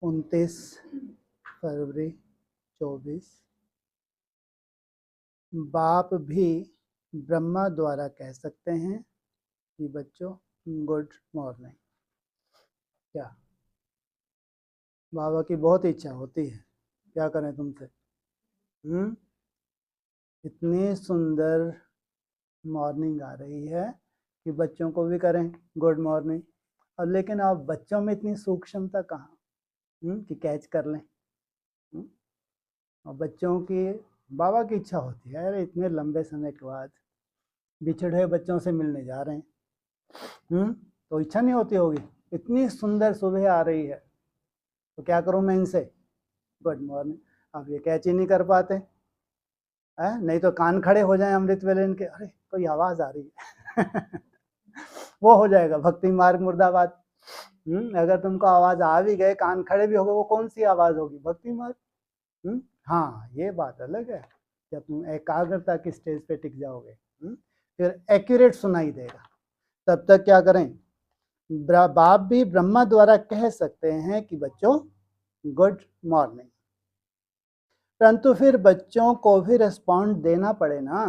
29 फरवरी 24। बाप भी ब्रह्मा द्वारा कह सकते हैं कि बच्चों गुड मॉर्निंग। क्या बाबा की बहुत इच्छा होती है, क्या करें तुमसे। इतनी सुंदर मॉर्निंग आ रही है कि बच्चों को भी करें गुड मॉर्निंग। और लेकिन आप बच्चों में इतनी सूक्ष्मता कहाँ कि कैच कर लें। और बच्चों की बाबा की इच्छा होती है, अरे इतने लंबे समय के बाद बिछड़े हुए बच्चों से मिलने जा रहे हैं। तो इच्छा नहीं होती होगी, इतनी सुंदर सुबह आ रही है तो क्या करूं मैं इनसे गुड मॉर्निंग। अब ये कैच ही नहीं कर पाते है, नहीं तो कान खड़े हो जाए अमृत वेले इनके, अरे कोई आवाज आ रही है वो हो जाएगा भक्ति मार्ग मुर्दाबाद। अगर तुमको आवाज आ भी गए, कान खड़े भी हो गए, वो कौन सी आवाज होगी, भक्ति मार्ग। हाँ ये बात अलग है, जब तुम एकाग्रता की स्टेज पे टिक जाओगे फिर एक्यूरेट सुनाई देगा। तब तक क्या करें, बाप भी ब्रह्मा द्वारा कह सकते हैं कि बच्चों गुड मॉर्निंग, परंतु फिर बच्चों को भी रिस्पॉन्ड देना पड़े ना।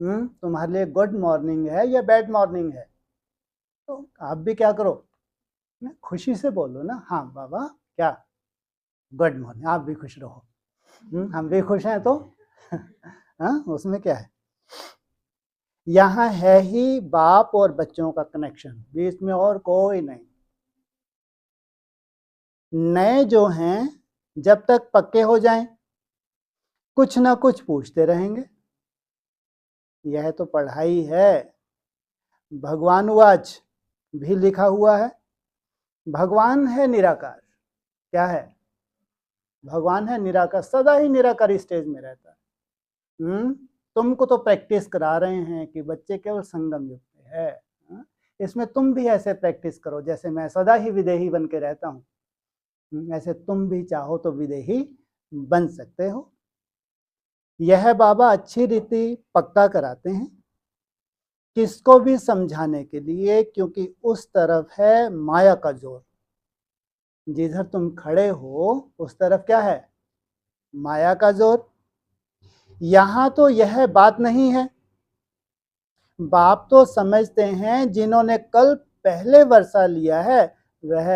तुम्हारे लिए गुड मॉर्निंग है या बैड मॉर्निंग है, तो आप भी क्या करो, खुशी से बोलो ना, हाँ बाबा क्या गुड मॉर्निंग, आप भी खुश रहो। हम भी खुश हैं तो हाँ उसमें क्या है। यहाँ है ही बाप और बच्चों का कनेक्शन, बीच में और कोई नहीं। नए जो हैं जब तक पक्के हो जाएं कुछ ना कुछ पूछते रहेंगे। यह तो पढ़ाई है। भगवान वाच भी लिखा हुआ है। भगवान है निराकार, क्या है, भगवान है निराकार, सदा ही निराकारी स्टेज में रहता है। तुमको तो प्रैक्टिस करा रहे हैं कि बच्चे केवल संगम युग में है। इसमें तुम भी ऐसे प्रैक्टिस करो, जैसे मैं सदा ही विदेही बन के रहता हूँ, ऐसे तुम भी चाहो तो विदेही बन सकते हो। यह बाबा अच्छी रीति पक्का कराते हैं किसको भी समझाने के लिए, क्योंकि उस तरफ है माया का जोर। जिधर तुम खड़े हो उस तरफ क्या है, माया का जोर। यहां तो यह बात नहीं है। बाप तो समझते हैं जिन्होंने कल पहले वर्षा लिया है वह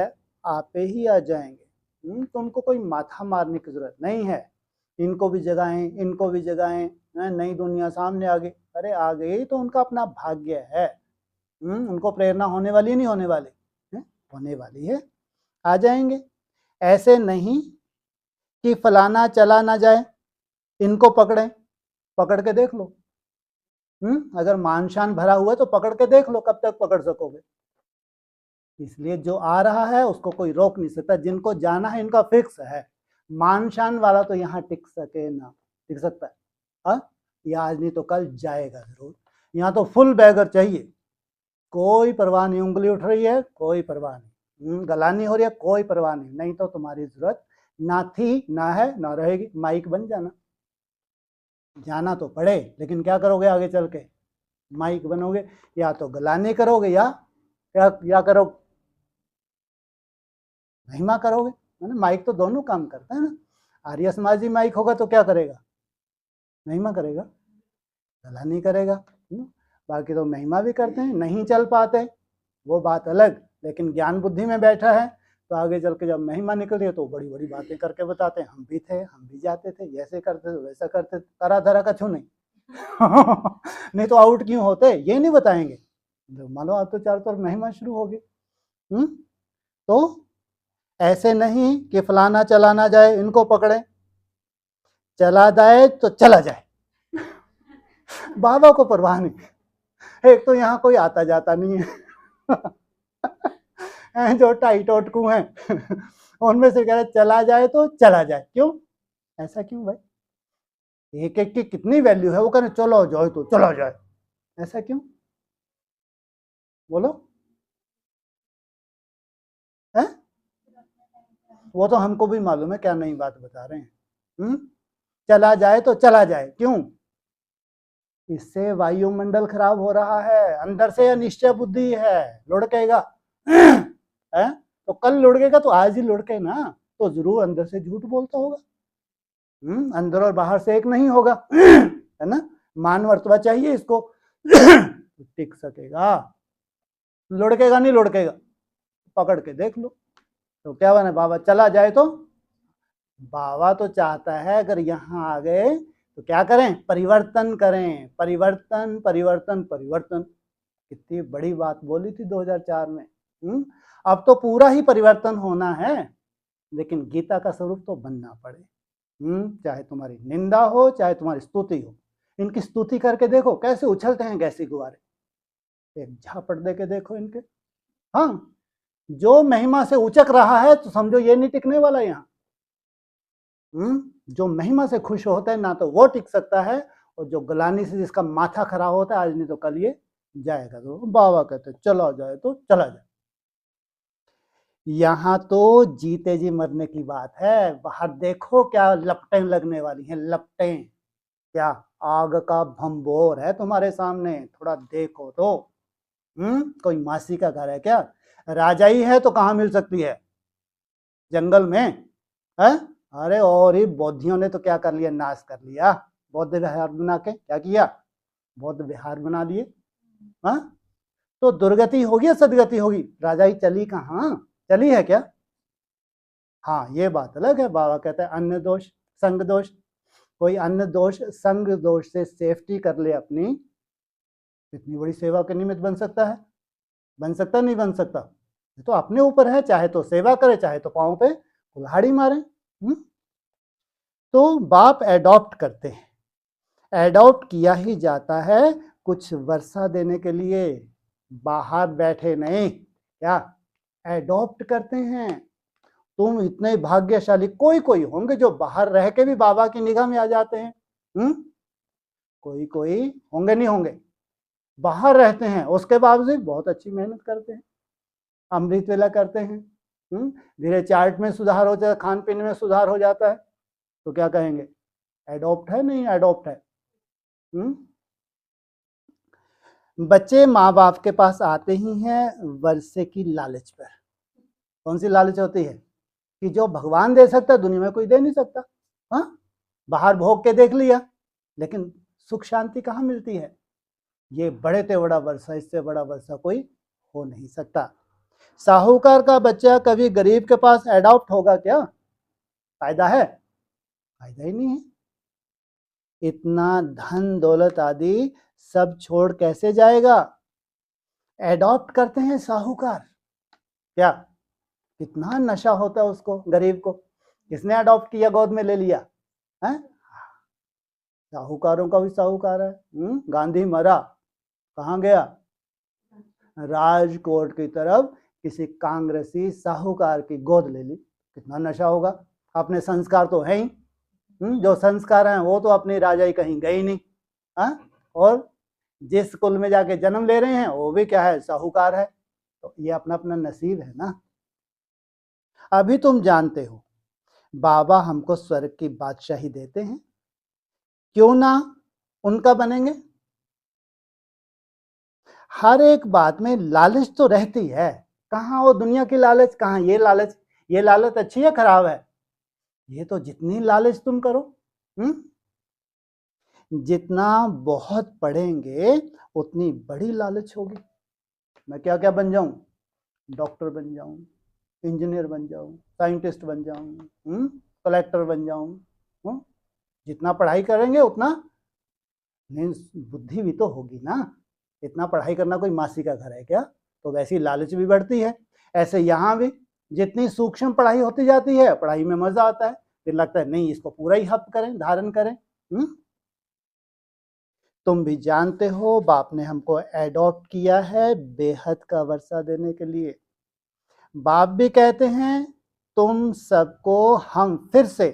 आपे ही आ जाएंगे। तुमको कोई माथा मारने की जरूरत नहीं है, इनको भी जगाएं इनको भी जगाएं, नई दुनिया सामने आ गई, अरे आ गई तो उनका अपना भाग्य है। उनको प्रेरणा होने वाली नहीं होने वाली है? होने वाली है, आ जाएंगे। ऐसे नहीं कि फलाना चला ना जाए, इनको पकड़ें, पकड़ के देख लो। अगर मानशान भरा हुआ है तो पकड़ के देख लो कब तक पकड़ सकोगे। इसलिए जो आ रहा है उसको कोई रोक नहीं सकता, जिनको जाना है इनका फिक्स है। मानशान वाला तो यहाँ टिक सके ना, टिक सकता है ये आज नहीं तो कल जाएगा जरूर। यहाँ तो फुल बैगर चाहिए, कोई परवाह नहीं, उंगली उठ रही है कोई परवाह नहीं, गलानी हो रही है कोई परवाह नहीं, नहीं तो तुम्हारी जरूरत ना थी ना है ना रहेगी। माइक बन जाना, जाना तो पड़े लेकिन क्या करोगे आगे चल के, माइक बनोगे, या तो गलानी करोगे या करो महिमा करोगे, है ना। माइक तो दोनों काम करता है ना। आर्य समाजी माइक होगा तो क्या करेगा, महिमा करेगा, गलानी करेगा। बाकी तो महिमा भी करते हैं, नहीं चल पाते वो बात अलग, लेकिन ज्ञान बुद्धि में बैठा है तो आगे चल के जब महिमा निकलती है तो बड़ी बड़ी बातें करके बताते हैं, हम भी थे, हम भी जाते थे, ऐसे करते थे वैसा करते थे, तरह तरह का छू नहीं नहीं तो आउट क्यों होते ये नहीं बताएंगे। मानो आप तो चारों तरफ महिमा शुरू होगी। तो ऐसे नहीं कि फलाना चला ना जाए, इनको पकड़े, चला जाए तो चला जाए बाबा को परवाह नहीं। एक तो यहाँ कोई आता जाता नहीं है जो टाइटोटकू हैं उनमें से कह रहे चला जाए तो चला जाए, क्यों ऐसा क्यों भाई, एक एक की कितनी वैल्यू है, वो कह रहे चलो जाए तो चला जाए, ऐसा क्यों बोलो है? वो तो हमको भी मालूम है क्या नई बात बता रहे हैं। चला जाए तो चला जाए, क्यों, इससे वायुमंडल खराब हो रहा है, अंदर से निश्चय बुद्धि है लुढ़केगा है, तो कल लुढ़केगा तो आज ही लुढ़के ना, तो जरूर अंदर से झूठ बोलता होगा। अंदर और बाहर से एक नहीं होगा है ना। मान मर्तबा चाहिए इसको तो टिक सकेगा। लुढ़केगा नहीं लुढ़केगा, पकड़ के देख लो। तो क्या बने, बाबा चला जाए तो बाबा तो चाहता है अगर यहाँ आ गए तो क्या करें, परिवर्तन करें, परिवर्तन परिवर्तन परिवर्तन। कितनी बड़ी बात बोली थी 2004 में। अब तो पूरा ही परिवर्तन होना है, लेकिन गीता का स्वरूप तो बनना पड़े। चाहे तुम्हारी निंदा हो चाहे तुम्हारी स्तुति हो। इनकी स्तुति करके देखो कैसे उछलते हैं गैसी गुब्बारे, एक झापट दे के देखो इनके। हाँ, जो महिमा से उचक रहा है तो समझो ये नहीं टिकने वाला यहाँ। जो महिमा से खुश होता है ना तो वो टिक सकता है, और जो गलानी से जिसका माथा खराब होता है आज नहीं तो कल ये जाएगा। तो बाबा कहते चला जाए तो चला जाए। यहाँ तो जीते जी मरने की बात है। बाहर देखो क्या लपटें लगने वाली हैं, लपटें, क्या आग का भंबोर है तुम्हारे सामने, थोड़ा देखो तो। कोई मासी का घर है क्या? राजाई है तो कहाँ मिल सकती है, जंगल में है? अरे और ही बौद्धियों ने तो क्या कर लिया, नाश कर लिया। बौद्ध विहार बना के क्या किया, बौद्ध विहार बना दिए। हाँ, तो दुर्गति होगी या सदगति होगी? राजाई चली कहाँ, चली है क्या? हाँ, ये बात अलग है। बाबा कहते हैं अन्य दोष संग दोष। कोई अन्य दोष संग दोष से सेफ्टी कर ले अपनी, इतनी बड़ी सेवा के निमित्त बन सकता है? बन सकता नहीं बन सकता? ये तो अपने ऊपर है, चाहे तो सेवा करे चाहे तो पाँव पे कुल्हाड़ी मारे। तो बाप एडॉप्ट करते हैं, एडॉप्ट किया ही जाता है कुछ वर्षा देने के लिए, बाहर बैठे नहीं। क्या एडॉप्ट करते हैं? तुम इतने भाग्यशाली, कोई कोई होंगे जो बाहर रह के भी बाबा की निगाह में आ जाते हैं। कोई कोई होंगे, नहीं होंगे, बाहर रहते हैं उसके बावजूद बहुत अच्छी मेहनत करते हैं, अमृत वेला करते हैं। धीरे चार्ट में सुधार हो जाता है, खान पीने में सुधार हो जाता है, तो क्या कहेंगे, एडॉप्ट है नहीं एडॉप्ट है? बच्चे माँ बाप के पास आते ही हैं वर्षे की लालच पर। कौन सी लालच होती है? कि जो भगवान दे सकता है दुनिया में कोई दे नहीं सकता। हाँ, बाहर भोग के देख लिया, लेकिन सुख शांति कहाँ मिलती है? ये बड़े ते बड़ा वर्षा, इससे बड़ा वर्षा कोई हो नहीं सकता। साहूकार का बच्चा कभी गरीब के पास एडॉप्ट होगा क्या? फायदा है? फायदा ही नहीं है। इतना धन दौलत आदि सब छोड़ कैसे जाएगा? एडॉप्ट करते हैं साहूकार। क्या कितना नशा होता है उसको, गरीब को, किसने अडॉप्ट किया, गोद में ले लिया है? साहूकारों का भी साहूकार है। गांधी मरा, कहाँ गया? राजकोट की तरफ किसी कांग्रेसी साहूकार की गोद ले ली। कितना नशा होगा। अपने संस्कार तो है ही, जो संस्कार हैं वो तो अपनी राजाई कहीं गई नहीं। और जिस कुल में जाके जन्म ले रहे हैं वो भी क्या है, साहूकार है। तो ये अपना अपना नसीब है ना। अभी तुम जानते हो बाबा हमको स्वर्ग की बादशाही देते हैं, क्यों ना उनका बनेंगे? हर एक बात में लालच तो रहती है। कहाँ वो दुनिया की लालच, कहाँ ये लालच। ये लालच अच्छी है खराब है? ये तो जितनी लालच तुम करो, जितना बहुत पढ़ेंगे उतनी बड़ी लालच होगी। मैं क्या क्या बन जाऊं, डॉक्टर बन जाऊं, इंजीनियर बन जाऊं, साइंटिस्ट बन जाऊं, कलेक्टर बन जाऊं। जितना पढ़ाई करेंगे उतना बुद्धि भी तो होगी ना। इतना पढ़ाई करना कोई मासी का घर है क्या? तो वैसी लालच भी बढ़ती है। ऐसे यहाँ भी जितनी सूक्ष्म पढ़ाई होती जाती है, पढ़ाई में मजा आता है, फिर लगता है नहीं इसको पूरा ही हप करें, धारण करें। तुम भी जानते हो बाप ने हमको एडॉप्ट किया है बेहद का वर्षा देने के लिए। बाप भी कहते हैं तुम सबको हम फिर से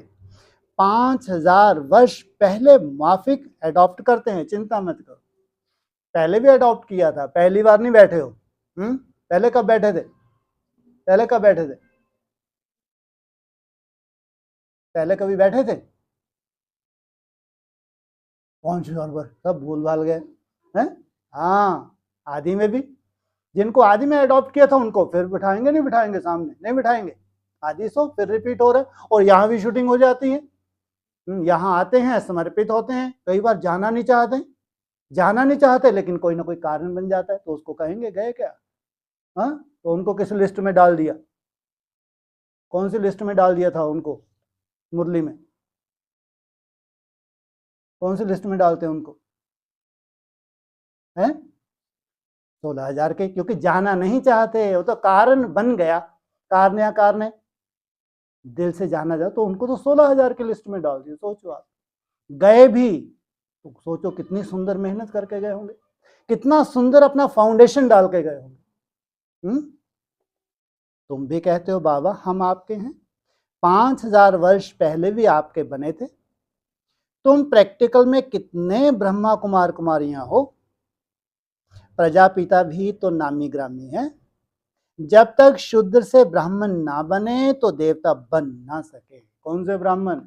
5000 वर्ष पहले माफिक एडॉप्ट करते हैं, चिंता मत करो। पहले भी एडॉप्ट किया था, पहली बार नहीं बैठे हो। पहले कब बैठे थे? पहले कब बैठे थे? पहले कभी बैठे थे? 5000 वर्ष सब भूल भाल गए हैं। हाँ, आदि में भी जिनको आदि में अडॉप्ट किया था उनको फिर बिठाएंगे, नहीं बिठाएंगे सामने, नहीं बिठाएंगे। आदि सो फिर रिपीट हो रहा है, और यहाँ भी शूटिंग हो जाती है। यहाँ आते हैं, समर्पित होते हैं, कई बार जाना नहीं चाहते, लेकिन कोई ना कोई कारण बन जाता है, तो उसको कहेंगे गए क्या। हाँ, तो उनको किस लिस्ट में डाल दिया, कौन सी लिस्ट में डाल दिया था उनको, मुरली में कौन सी लिस्ट में डालते हैं उनको, हैं 16,000 के, क्योंकि जाना नहीं चाहते, वो तो कारण बन गया, कारण दिल से जाना जाए, तो उनको तो 16,000 की लिस्ट में डाल दिया। सोचो आप, गए भी तो सोचो कितनी सुंदर मेहनत करके गए होंगे, कितना सुंदर अपना फाउंडेशन डाल के गए होंगे। तुम भी कहते हो बाबा हम आपके हैं, 5,000 वर्ष पहले भी आपके बने थे। तुम प्रैक्टिकल में कितने ब्रह्मा कुमार कुमारियां हो, प्रजापिता भी तो नामी ग्रामी है। जब तक शूद्र से ब्राह्मण ना बने तो देवता बन ना सके। कौन से ब्राह्मण?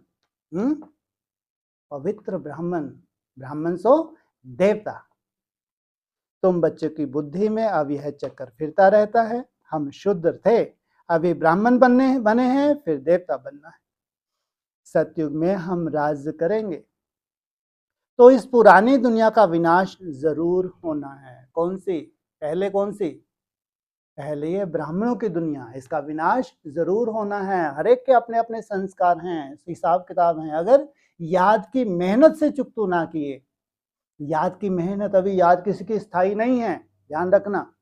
पवित्र ब्राह्मण, ब्राह्मण सो देवता। तुम बच्चों की बुद्धि में अब यह चक्कर फिरता रहता है, हम शूद्र थे, अभी ब्राह्मण बने हैं, फिर देवता बनना है। सतयुग में हम राज्य करेंगे, तो इस पुरानी दुनिया का विनाश जरूर होना है। कौन सी? पहले कौन सी? पहले ये ब्राह्मणों की दुनिया, इसका विनाश जरूर होना है। हर एक के अपने अपने संस्कार हैं, हिसाब किताब हैं। अगर याद की मेहनत से चुकतू ना किए, याद की मेहनत, अभी याद किसी की स्थायी नहीं है, ध्यान रखना।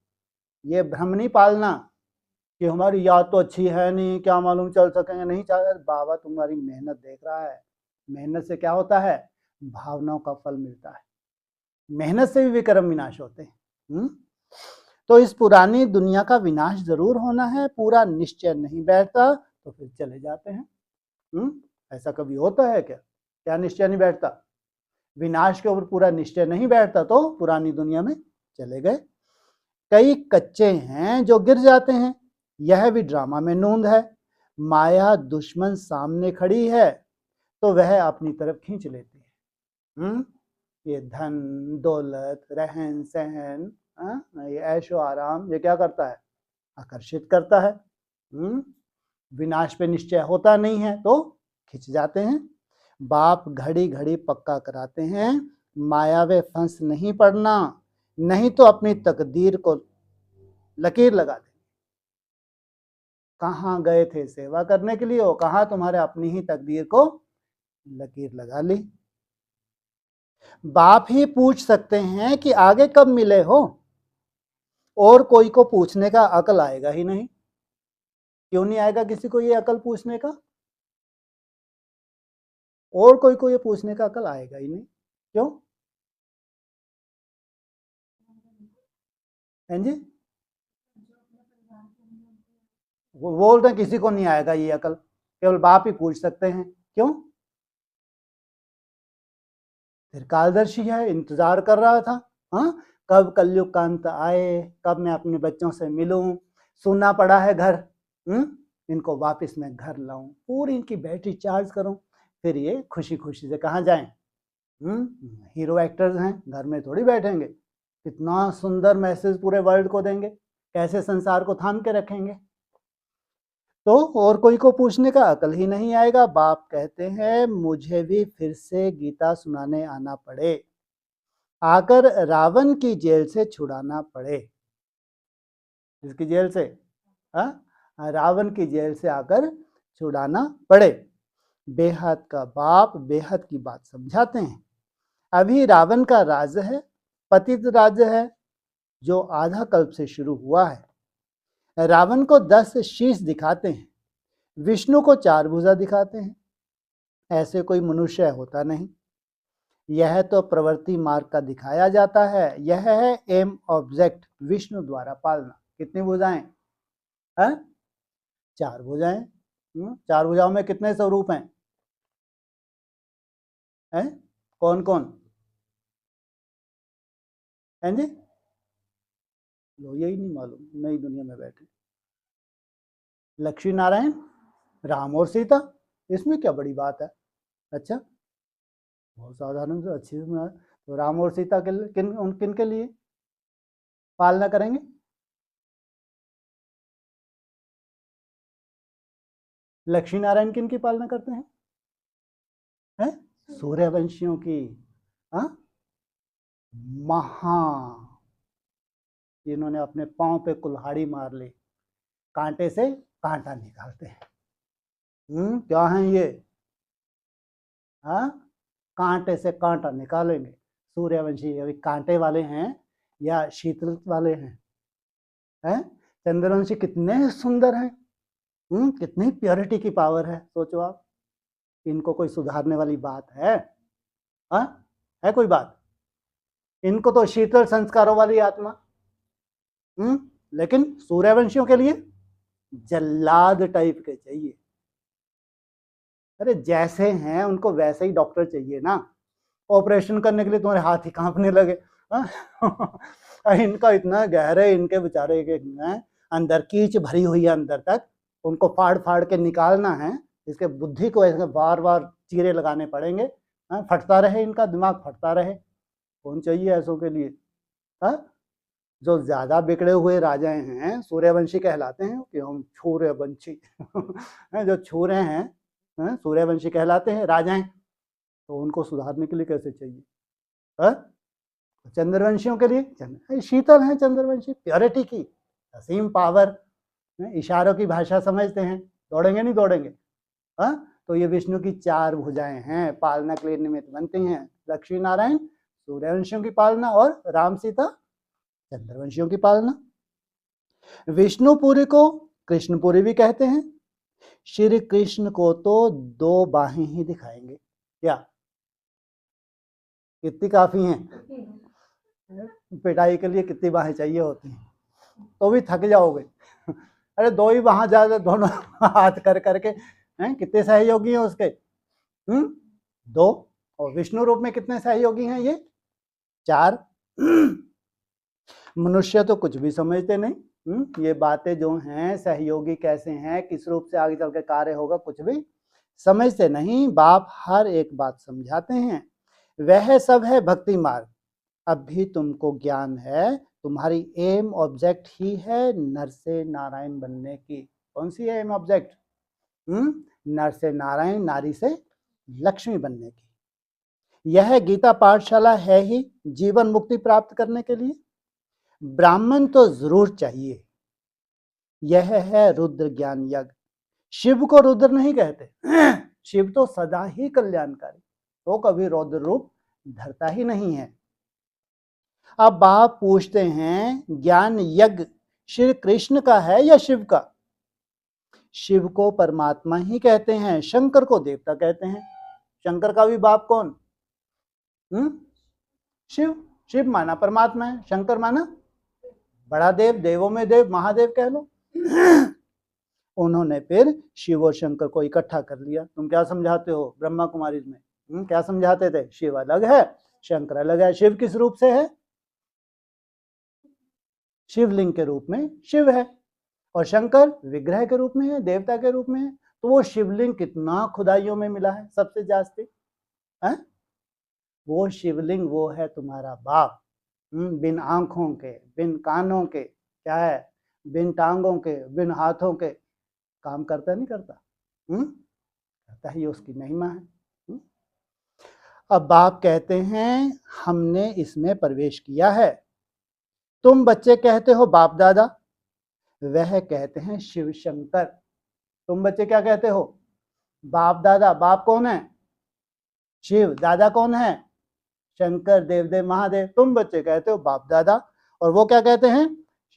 ये भ्रम नहीं पालना कि हमारी याद तो अच्छी है नहीं, क्या मालूम चल सकेंगे, नहीं चल। बाबा तुम्हारी मेहनत देख रहा है, मेहनत से क्या होता है? भावनाओं का फल मिलता है, मेहनत से भी विक्रम विनाश होते हैं। तो इस पुरानी दुनिया का विनाश जरूर होना है, पूरा निश्चय नहीं बैठता तो फिर चले जाते हैं। ऐसा कभी होता है क्या? क्या निश्चय नहीं बैठता? विनाश के ऊपर पूरा निश्चय नहीं बैठता तो पुरानी दुनिया में चले गए। कई कच्चे हैं जो गिर जाते हैं, यह भी ड्रामा में नूंद है। माया दुश्मन सामने खड़ी है तो वह अपनी तरफ खींच लेती है। ये धन दौलत, रहन सहन, ये ऐशो आराम, ये क्या करता है? आकर्षित करता है। विनाश पे निश्चय होता नहीं है तो खिंच जाते हैं। बाप घड़ी घड़ी पक्का कराते हैं, माया वे फंस नहीं पड़ना, नहीं तो अपनी तकदीर को लकीर लगा दे। कहाँ गए थे सेवा करने के लिए, वो कहाँ तुम्हारे अपनी ही तकदीर को लकीर लगा ली। बाप ही पूछ सकते हैं कि आगे कब मिले हो, और कोई को पूछने का अकल आएगा ही नहीं। क्यों नहीं आएगा किसी को ये अकल पूछने का? और कोई को ये पूछने का अकल आएगा ही नहीं। क्यों? हैं जी? वो बोल रहे किसी को नहीं आएगा ये अकल, केवल बाप ही पूछ सकते हैं। क्यों? फिर कालदर्शी है, इंतजार कर रहा था, हाँ कब कलयुग का अंत आए, कब मैं अपने बच्चों से मिलूं, सुनना पड़ा है घर, इनको वापस मैं घर लाऊं, पूरी इनकी बैटरी चार्ज करूं, फिर ये खुशी खुशी से कहाँ जाएं। हीरो एक्टर्स हैं, घर में थोड़ी बैठेंगे, कितना सुंदर मैसेज पूरे वर्ल्ड को देंगे, कैसे संसार को थाम के रखेंगे। तो और कोई को पूछने का अकल ही नहीं आएगा। बाप कहते हैं मुझे भी फिर से गीता सुनाने आना पड़े, आकर रावण की जेल से छुड़ाना पड़े। इसकी जेल से? रावण की जेल से आकर छुड़ाना पड़े। बेहद का बाप बेहद की बात समझाते हैं। अभी रावण का राज्य है, पतित राज्य है, जो आधा कल्प से शुरू हुआ है। रावण को 10 शीश दिखाते हैं, विष्णु को 4 भुजा दिखाते हैं। ऐसे कोई मनुष्य होता नहीं। यह तो प्रवृत्ति मार्ग का दिखाया जाता है। यह है एम ऑब्जेक्ट, विष्णु द्वारा पालना। कितनी भुजाएं? 4 भुजाएं। 4 भुजाओं में कितने स्वरूप हैं? कौन कौन हैं जी? लो यही नहीं मालूम, नई दुनिया में बैठे। लक्ष्मी नारायण, राम और सीता, इसमें क्या बड़ी बात है? अच्छा, बहुत साधारण से अच्छी से। तो राम और सीता के किन के लिए पालना करेंगे? लक्ष्मी नारायण किन की पालना करते हैं? सूर्यवंशियों की। महा, इन्होंने अपने पांव पे कुल्हाड़ी मार ली, कांटे से कांटा निकालते हैं। क्या है ये? कांटे से कांटा निकालेंगे। सूर्यवंशी अभी कांटे वाले हैं या शीतल वाले हैं? चंद्रवंशी कितने सुंदर हैं, कितनी प्योरिटी की पावर है, सोचो आप। इनको कोई सुधारने वाली बात है? है कोई बात? इनको तो शीतल संस्कारों वाली आत्मा, लेकिन सूर्यवंशियों के लिए जल्लाद टाइप के चाहिए। अरे जैसे हैं उनको वैसे ही डॉक्टर चाहिए ना। ऑपरेशन करने के लिए तुम्हारे हाथ ही कांपने लगे। इनका इतना गहरे, इनके बेचारे के अंदर कीच भरी हुई है अंदर तक, उनको फाड़ फाड़ के निकालना है। इसके बुद्धि को ऐसे बार बार चीरे लगाने पड़ेंगे, फटता रहे, इनका दिमाग फटता रहे। कौन चाहिए ऐसों के लिए? जो ज्यादा बिगड़े हुए राजाएं हैं सूर्यवंशी कहलाते हैं कि हम सूर्यवंशी जो छूरे हैं सूर्यवंशी कहलाते हैं राजाएं। तो उनको सुधारने के लिए कैसे चाहिए? चंद्रवंशियों के लिए शीतल हैं चंद्रवंशी, प्योरिटी की असीम पावर, इशारों की भाषा समझते हैं। दौड़ेंगे नहीं दौड़ेंगे? तो ये विष्णु की 4 भुजाएं हैं, पालना के लिए निमित्त बनती हैं। लक्ष्मी नारायण सूर्यवंशियों की पालना और राम सीता चंद्रवंशियों की पालना। विष्णुपुरी को कृष्णपुरी भी कहते हैं। श्री कृष्ण को तो 2 बाहें ही दिखाएंगे, क्या कितनी काफी हैं? पिटाई के लिए कितनी बाहें चाहिए होती हैं? तो भी थक जाओगे। अरे 2 ही वहां ज्यादा, दोनों हाथ कर करके कितने सहयोगी हैं उसके? 2। और विष्णु रूप में कितने सहयोगी हैं? ये 4। मनुष्य तो कुछ भी समझते नहीं। ये बातें जो हैं, सहयोगी कैसे हैं, किस रूप से आगे चल के कार्य होगा, कुछ भी समझते नहीं। बाप हर एक बात समझाते हैं। वह सब है भक्ति मार्ग। अब भी तुमको ज्ञान है, तुम्हारी एम ऑब्जेक्ट ही है नर से नारायण बनने की। कौन सी है एम ऑब्जेक्ट? नर से नारायण, नारी से लक्ष्मी बनने की। यह गीता पाठशाला है ही जीवन मुक्ति प्राप्त करने के लिए। ब्राह्मण तो जरूर चाहिए। यह है रुद्र ज्ञान यज्ञ। शिव को रुद्र नहीं कहते, शिव तो सदा ही कल्याणकारी, तो कभी रौद्र रूप धरता ही नहीं है। अब बाप पूछते हैं, ज्ञान यज्ञ श्री कृष्ण का है या शिव का? शिव को परमात्मा ही कहते हैं, शंकर को देवता कहते हैं। शंकर का भी बाप कौन? शिव। शिव माना परमात्मा है, शंकर माना बड़ा देव, देवों में देव, महादेव कह लो। उन्होंने फिर शिव और शंकर को इकट्ठा कर लिया। तुम क्या समझाते हो ब्रह्मा कुमारी में? क्या समझाते थे? शिव अलग है, शंकर अलग है। शिव किस रूप से है? शिवलिंग के रूप में शिव है, और शंकर विग्रह के रूप में है, देवता के रूप में है। तो वो शिवलिंग कितना खुदाइयों में मिला है सबसे जास्ती? वो शिवलिंग वो है तुम्हारा बाप। बिन आंखों के, बिन कानों के, क्या है, बिन टांगों के, बिन हाथों के, काम करता नहीं करता? करता ही, उसकी महिमा है। अब बाप कहते हैं हमने इसमें प्रवेश किया है। तुम बच्चे कहते हो बाप दादा, वह कहते हैं शिव शंकर। तुम बच्चे क्या कहते हो? बाप दादा। बाप कौन है? शिव। दादा कौन है? शंकर, देवदेव, महादेव। तुम बच्चे कहते हो बाप दादा, और वो क्या कहते हैं?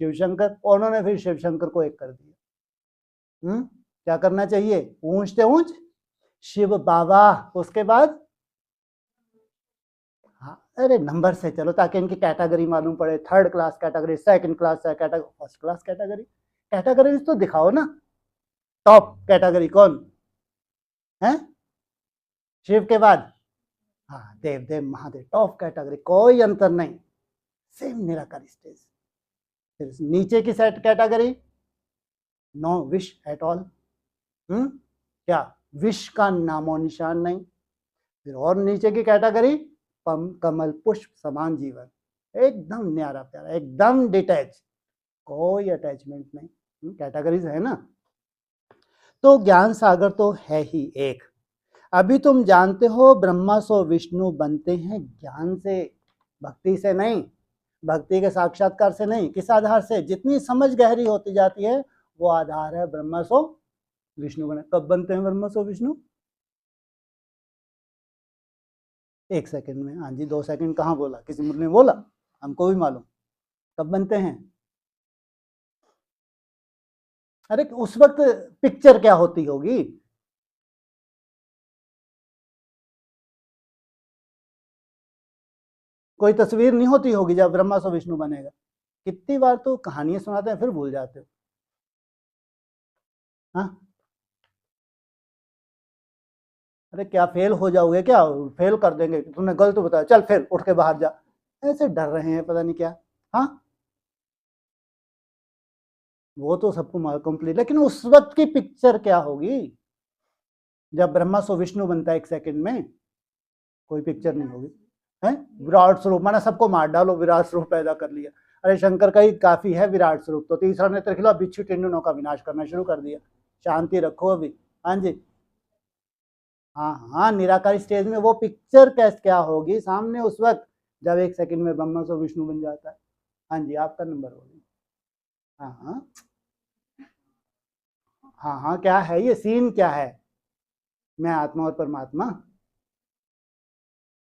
शिव शंकर। और उन्होंने फिर शिव शंकर को एक कर दिया। क्या करना चाहिए? ऊंचते ऊंच शिव बाबा। उसके बाद अरे नंबर से चलो, ताकि इनकी कैटेगरी मालूम पड़े। 3rd class category, 2nd class category, 1st class category. Categories तो दिखाओ ना। टॉप कैटेगरी कौन है? शिव के बाद देव देव महादेव, टॉप कैटेगरी, कोई अंतर नहीं, सेम निराकार स्टेज। फिर नीचे की set category, no wish at all. क्या विश का नामो निशान नहीं। फिर और नीचे की कैटेगरी, कमल पुष्प समान जीवन, एकदम न्यारा प्यारा, एकदम डिटैच, कोई अटैचमेंट नहीं। कैटेगरीज है ना। तो ज्ञान सागर तो है ही एक। अभी तुम जानते हो ब्रह्मा सो विष्णु बनते हैं ज्ञान से, भक्ति से नहीं, भक्ति के साक्षात्कार से नहीं। किस आधार से? जितनी समझ गहरी होती जाती है वो आधार है ब्रह्मा सो विष्णु बने। कब बनते हैं ब्रह्मा सो विष्णु? 1 सेकंड में। हाँ जी, 2 सेकंड कहाँ बोला? किसी मुझे ने बोला? हमको भी मालूम। कब बनते हैं? अरे उस वक्त पिक्चर क्या होती होगी? कोई तस्वीर नहीं होती होगी जब ब्रह्मा सो विष्णु बनेगा। कितनी बार तो कहानियां सुनाते हैं फिर भूल जाते हो। हाँ, अरे क्या फेल हो जाओगे क्या? फेल कर देंगे, तुमने गलत बताया, चल फेल, उठ के बाहर जा। ऐसे डर रहे हैं पता नहीं क्या। हाँ, वो तो सबको कंप्लीट, लेकिन उस वक्त की पिक्चर क्या होगी जब ब्रह्मा सो विष्णु बनता है 1 सेकंड में? कोई पिक्चर नहीं होगी। है विराट स्वरूप, माना सबको मार डालो, विराट स्वरूप पैदा कर लिया। अरे शंकर का ही काफी है विराट स्वरूप, तो तीसरा नेत्र खिला, बिच्छू टेंडुनों का विनाश करना शुरू कर दिया। शांति रखो अभी। हाँ जी, हाँ हाँ, निराकारी स्टेज में वो पिक्चर कैसे क्या होगी सामने उस वक्त जब 1 सेकंड में ब्रह्मा सो विष्णु बन जाता है। हाँ जी, आपका नंबर होगी। हाँ हाँ हाँ हाँ, क्या है ये सीन? क्या है? मैं आत्मा और परमात्मा,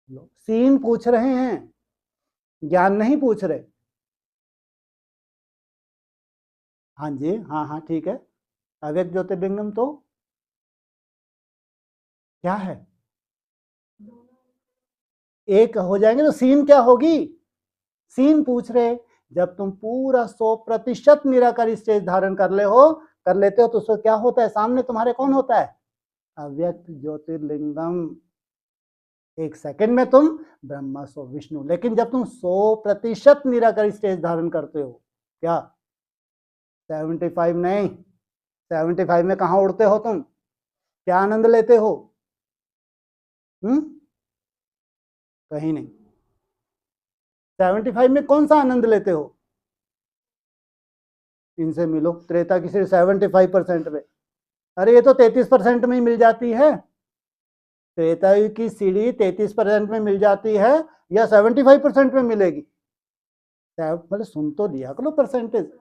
सीन पूछ रहे हैं, ज्ञान नहीं पूछ रहे। हाँ जी, हाँ हाँ, ठीक है। अव्यक्त ज्योतिर्लिंगम तो क्या है? एक हो जाएंगे तो सीन क्या होगी? सीन पूछ रहे। जब तुम पूरा 100% निराकारी स्टेज धारण कर लेते हो तो उसमें क्या होता है? सामने तुम्हारे कौन होता है? अव्यक्त ज्योतिर्लिंगम। 1 सेकंड में तुम ब्रह्मा सो विष्णु। लेकिन जब तुम 100% निराकारी स्टेज धारण करते हो, क्या 75 नहीं, 75 में कहां उड़ते हो तुम? क्या आनंद लेते हो? कहीं नहीं। 75 में कौन सा आनंद लेते हो? इनसे मिलो, त्रेता की सिर्फ 75% में। अरे ये तो 33% में ही मिल जाती है। त्रेता की सीढ़ी 33% में मिल जाती है या 75% में मिलेगी? मतलब सुन तो दिया करो परसेंटेज।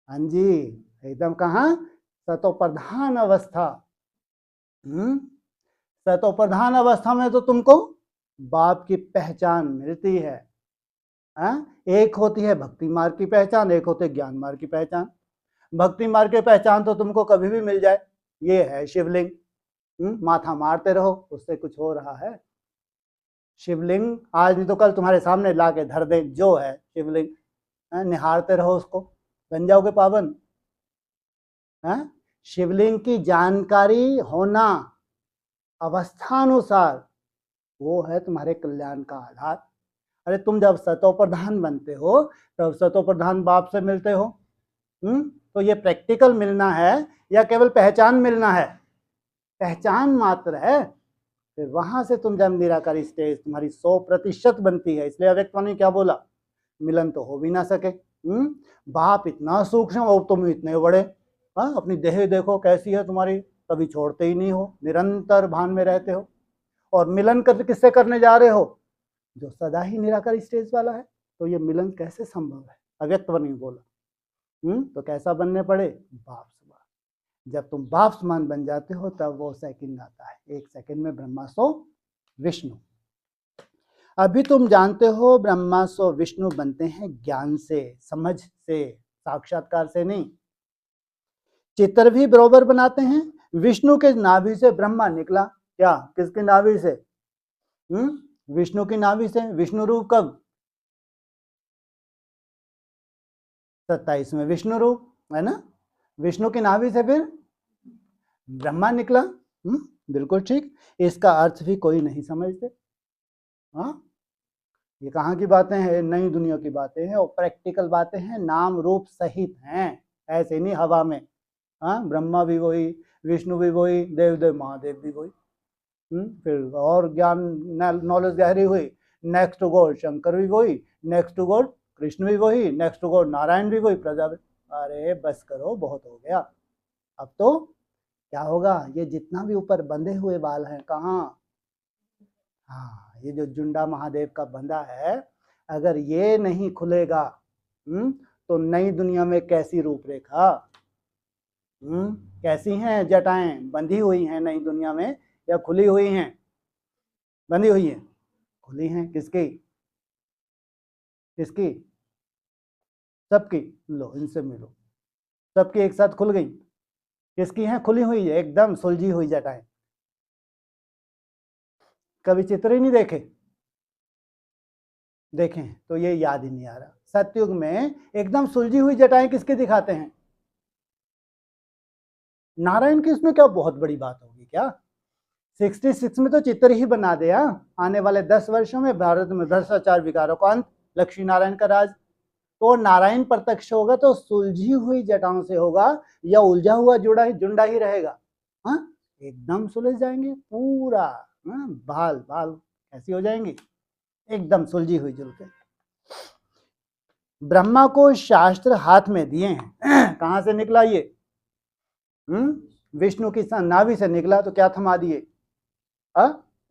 हाँ जी, एकदम कहाँ? सतो प्रधान अवस्था। सतो प्रधान अवस्था में तो तुमको बाप की पहचान मिलती है। एक होती है भक्ति मार्ग की पहचान, एक होती है ज्ञान मार्ग की पहचान। भक्ति मार्ग की पहचान तो तुमको कभी भी मिल जाए, ये है शिवलिंग। माथा मारते रहो, उससे कुछ हो रहा है? शिवलिंग आज नहीं तो कल तुम्हारे सामने ला के धर दे, जो है शिवलिंग, निहारते रहो उसको, बन जाओगे पावन। शिवलिंग की जानकारी होना अवस्थानुसार, वो है तुम्हारे कल्याण का आधार। अरे तुम जब सतो प्रधान बनते हो तब सतो प्रधान बाप से मिलते हो। तो ये प्रैक्टिकल मिलना है या केवल पहचान मिलना है? पहचान मात्र है। फिर वहां से तुम जब निराकारी स्टेज तुम्हारी 100% बनती है। इसलिए अव्यक्त ने क्या बोला? मिलन तो हो भी ना सके। बाप इतना सूक्ष्म और तुम इतने बड़े। अपनी देह देखो कैसी है तुम्हारी, कभी छोड़ते ही नहीं हो, निरंतर भान में रहते हो। और मिलन कर किससे करने जा रहे हो? जो सदा ही निराकार स्टेज वाला है। तो ये मिलन कैसे संभव है? अव्यक्त ने बोला। तो कैसा बनने पड़े? बाप समान। जब तुम बाप समान बन जाते हो तब वो सेकंड आता है। 1 सेकंड में ब्रह्मा सो विष्णु। अभी तुम जानते हो ब्रह्मा सो विष्णु बनते हैं ज्ञान से, समझ से, साक्षात्कार से नहीं। चित्र भी बरोबर बनाते हैं। विष्णु के नाभि से ब्रह्मा निकला। क्या? किसकी नाभि से? विष्णु की नाभि से। विष्णु रूप कब? 27 में विष्णु रूप है ना। विष्णु की नाभि से फिर ब्रह्मा निकला। बिल्कुल ठीक। इसका अर्थ भी कोई नहीं समझते। ये कहाँ की बातें हैं? नई दुनिया की बातें हैं और प्रैक्टिकल बातें हैं, नाम रूप सहित हैं, ऐसे नहीं हवा में। ब्रह्मा भी वही, विष्णु भी वही, देव महादेव भी वही। फिर और ज्ञान नॉलेज गहरी हुई, नेक्स्ट टू गॉड शंकर भी वही, नेक्स्ट टू गॉड कृष्ण भी वही, नेक्स्ट टू गॉड नारायण भी वही, प्रजापति। अरे बस करो, बहुत हो गया। अब तो क्या होगा, ये जितना भी ऊपर बंधे हुए बाल हैं कहाँ, हाँ ये जो जुंडा महादेव का बंधा है, अगर ये नहीं खुलेगा तो नई दुनिया में कैसी रूपरेखा, कैसी हैं जटाएं, बंधी हुई हैं नई दुनिया में या खुली हुई हैं, बंधी हुई हैं, खुली हैं, किसकी किसकी, सबकी, लो इनसे मिलो, सबकी एक साथ खुल गई, किसकी हैं, खुली हुई है, एकदम सुलझी हुई जटाएं, कभी चित्र ही नहीं देखे, देखें तो ये याद ही नहीं आ रहा। सतयुग में एकदम सुलझी हुई जटाएं किसके दिखाते हैं, नारायण की, इसमें क्या बहुत बड़ी बात होगी क्या, 66 में तो चित्र ही बना दिया, आने वाले 10 वर्षों में भारत में भ्रष्टाचार विकारों का अंत, लक्ष्मी नारायण का राज, तो नारायण प्रत्यक्ष होगा तो सुलझी हुई जटाओं से होगा या उलझा हुआ जुंडा ही रहेगा, हाँ एकदम सुलझ जाएंगे पूरा, बाल बाल कैसी हो जाएंगी, एकदम सुलझी हुई जुलके। ब्रह्मा को शास्त्र हाथ में दिए हैं, कहां से निकला ये, विष्णु की नाभि से निकला, तो क्या थमा दिए,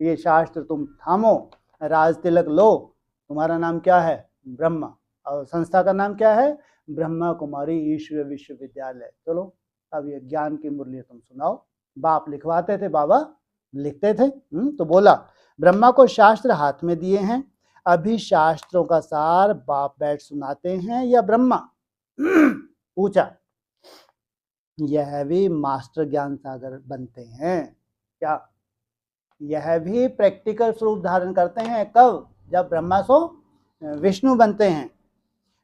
ये शास्त्र तुम थामो, राज तिलक लो, तुम्हारा नाम क्या है, ब्रह्मा, और संस्था का नाम क्या है, ब्रह्मा कुमारी ईश्वर विश्वविद्यालय। चलो अब ये ज्ञान की मुरली तुम सुनाओ, बाप लिखवाते थे, बाबा लिखते थे, तो बोला ब्रह्मा को शास्त्र हाथ में दिए हैं, अभी शास्त्रों का सार बाप बैठ सुनाते हैं या ब्रह्मा, पूछा, यह भी मास्टर ज्ञान सागर बनते हैं क्या, यह भी प्रैक्टिकल स्वरूप धारण करते हैं, कब, जब ब्रह्मा सो विष्णु बनते हैं,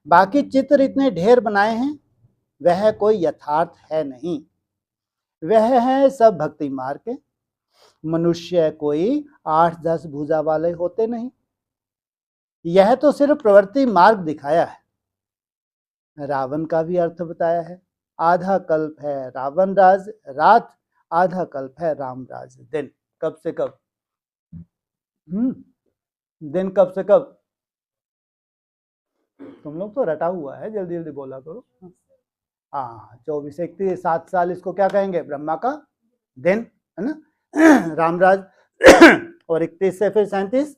बाकी चित्र इतने ढेर बनाए हैं वह कोई यथार्थ है नहीं, वह है सब भक्ति मार्ग के, मनुष्य कोई 8-10 भुजा वाले होते नहीं, यह तो सिर्फ प्रवृत्ति मार्ग दिखाया है, रावण का भी अर्थ बताया है, आधा कल्प है रावण राज रात, आधा कल्प है राम राज दिन, कब से कब, दिन कब से कब, तुम लोग तो रटा हुआ है, जल्दी जल्दी बोला करो, हाँ 24-31 7 साल इसको क्या कहेंगे, ब्रह्मा का दिन है ना, रामराज और 31 से फिर 37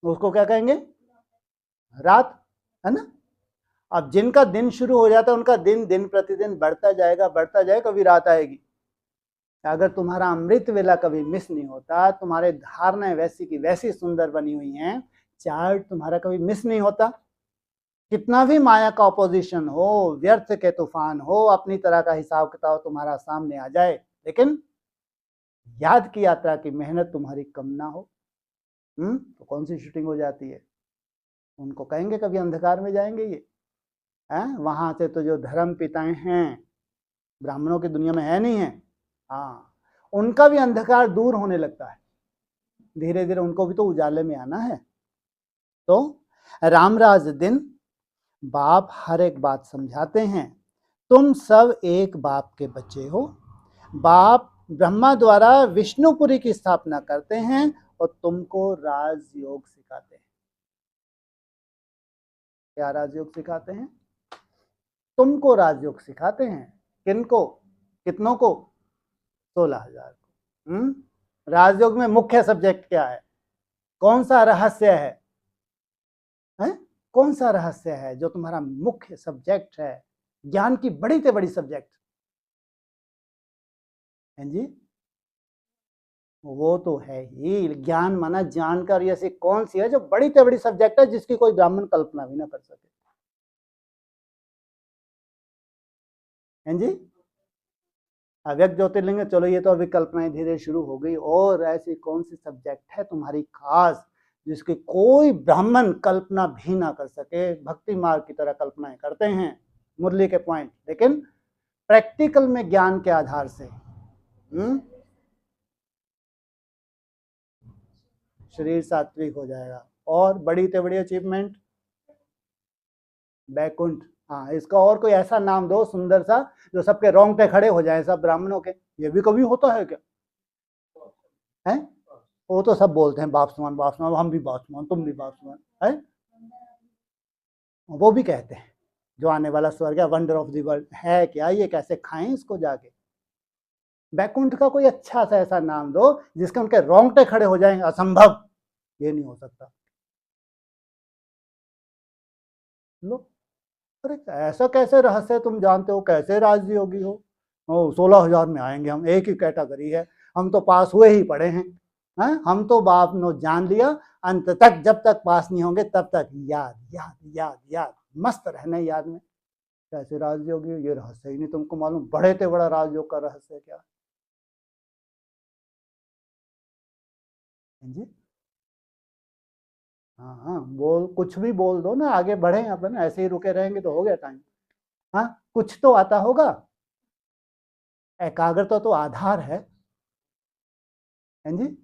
उसको क्या कहेंगे, रात है ना। अब जिनका दिन शुरू हो जाता है उनका दिन दिन प्रतिदिन बढ़ता जाएगा, कभी रात आएगी, अगर तुम्हारा अमृत वेला कभी मिस नहीं होता, तुम्हारे धारणाएं वैसी की वैसी सुंदर बनी हुई हैं, चार्ट तुम्हारा कभी मिस नहीं होता, कितना भी माया का ऑपोजिशन हो, व्यर्थ के तूफान हो, अपनी तरह का हिसाब किताब तुम्हारा सामने आ जाए, लेकिन याद की यात्रा की मेहनत तुम्हारी कम ना हो, तो कौन सी शूटिंग हो जाती है, उनको कहेंगे कभी अंधकार में जाएंगे ये, वहां से तो जो धर्म पिताएं हैं ब्राह्मणों की दुनिया में है नहीं है, हाँ उनका भी अंधकार दूर होने लगता है, धीरे धीरे उनको भी तो उजाले में आना है। तो रामराज दिन बाप हर एक बात समझाते हैं, तुम सब एक बाप के बच्चे हो, बाप ब्रह्मा द्वारा विष्णुपुरी की स्थापना करते हैं और तुमको राजयोग सिखाते हैं, क्या राजयोग सिखाते हैं, तुमको राजयोग सिखाते हैं, किनको, कितनों को, 16,000 को। राजयोग में मुख्य सब्जेक्ट क्या है, कौन सा रहस्य है, कौन सा रहस्य है जो तुम्हारा मुख्य सब्जेक्ट है, ज्ञान की बड़ी से बड़ी सब्जेक्ट है जी, वो तो है ही, ज्ञान माना जानकारी ऐसी कौन सी है जो बड़ी से बड़ी सब्जेक्ट है जिसकी कोई ब्राह्मण कल्पना भी ना कर सके, हैं जी। अव्यक्त ज्योतिर्लिंग, चलो ये तो अभी कल्पनाएं धीरे शुरू हो गई, और ऐसी कौन सी सब्जेक्ट है तुम्हारी खास जिसकी कोई ब्राह्मण कल्पना भी ना कर सके, भक्ति मार्ग की तरह कल्पनाएं करते हैं मुरली के पॉइंट, लेकिन प्रैक्टिकल में ज्ञान के आधार से शरीर सात्विक हो जाएगा। और बड़ी से बड़ी अचीवमेंट बैकुंठ, हाँ इसका और कोई ऐसा नाम दो सुंदर सा जो सबके रोंगटे खड़े हो जाए सब ब्राह्मणों के, ये भी कभी होता है क्या, है वो तो सब बोलते हैं बाप समान, हम भी बाप समान, तुम भी बाप समान, है वो भी कहते हैं जो आने वाला स्वर्ग है, वंडर ऑफ द वर्ल्ड है क्या, ये कैसे खाएं इसको जाके, बैकुंठ का कोई अच्छा सा ऐसा नाम दो जिसके उनके रोंगटे खड़े हो जाएंगे। असंभव, ये नहीं हो सकता। लो, अरे ऐसा कैसे रहस्य तुम जानते हो, कैसे राजयोगी हो? 16,000 में आएंगे हम, एक ही कैटेगरी है, हम तो पास हुए ही पड़े हैं। हम तो बाप ने जान लिया, अंत तक जब तक पास नहीं होंगे तब तक याद याद याद याद, मस्त रहने याद में। कैसे राजयोगी? ये रहस्य ही नहीं तुमको मालूम। बड़े थे बड़ा राजयोग का रहस्य क्या जी? हाँ हाँ, बोल, कुछ भी बोल दो ना, आगे बढ़े अपन। ऐसे ही रुके रहेंगे तो हो गया टाइम। हाँ, कुछ तो आता होगा। एकाग्रता तो आधार है जी।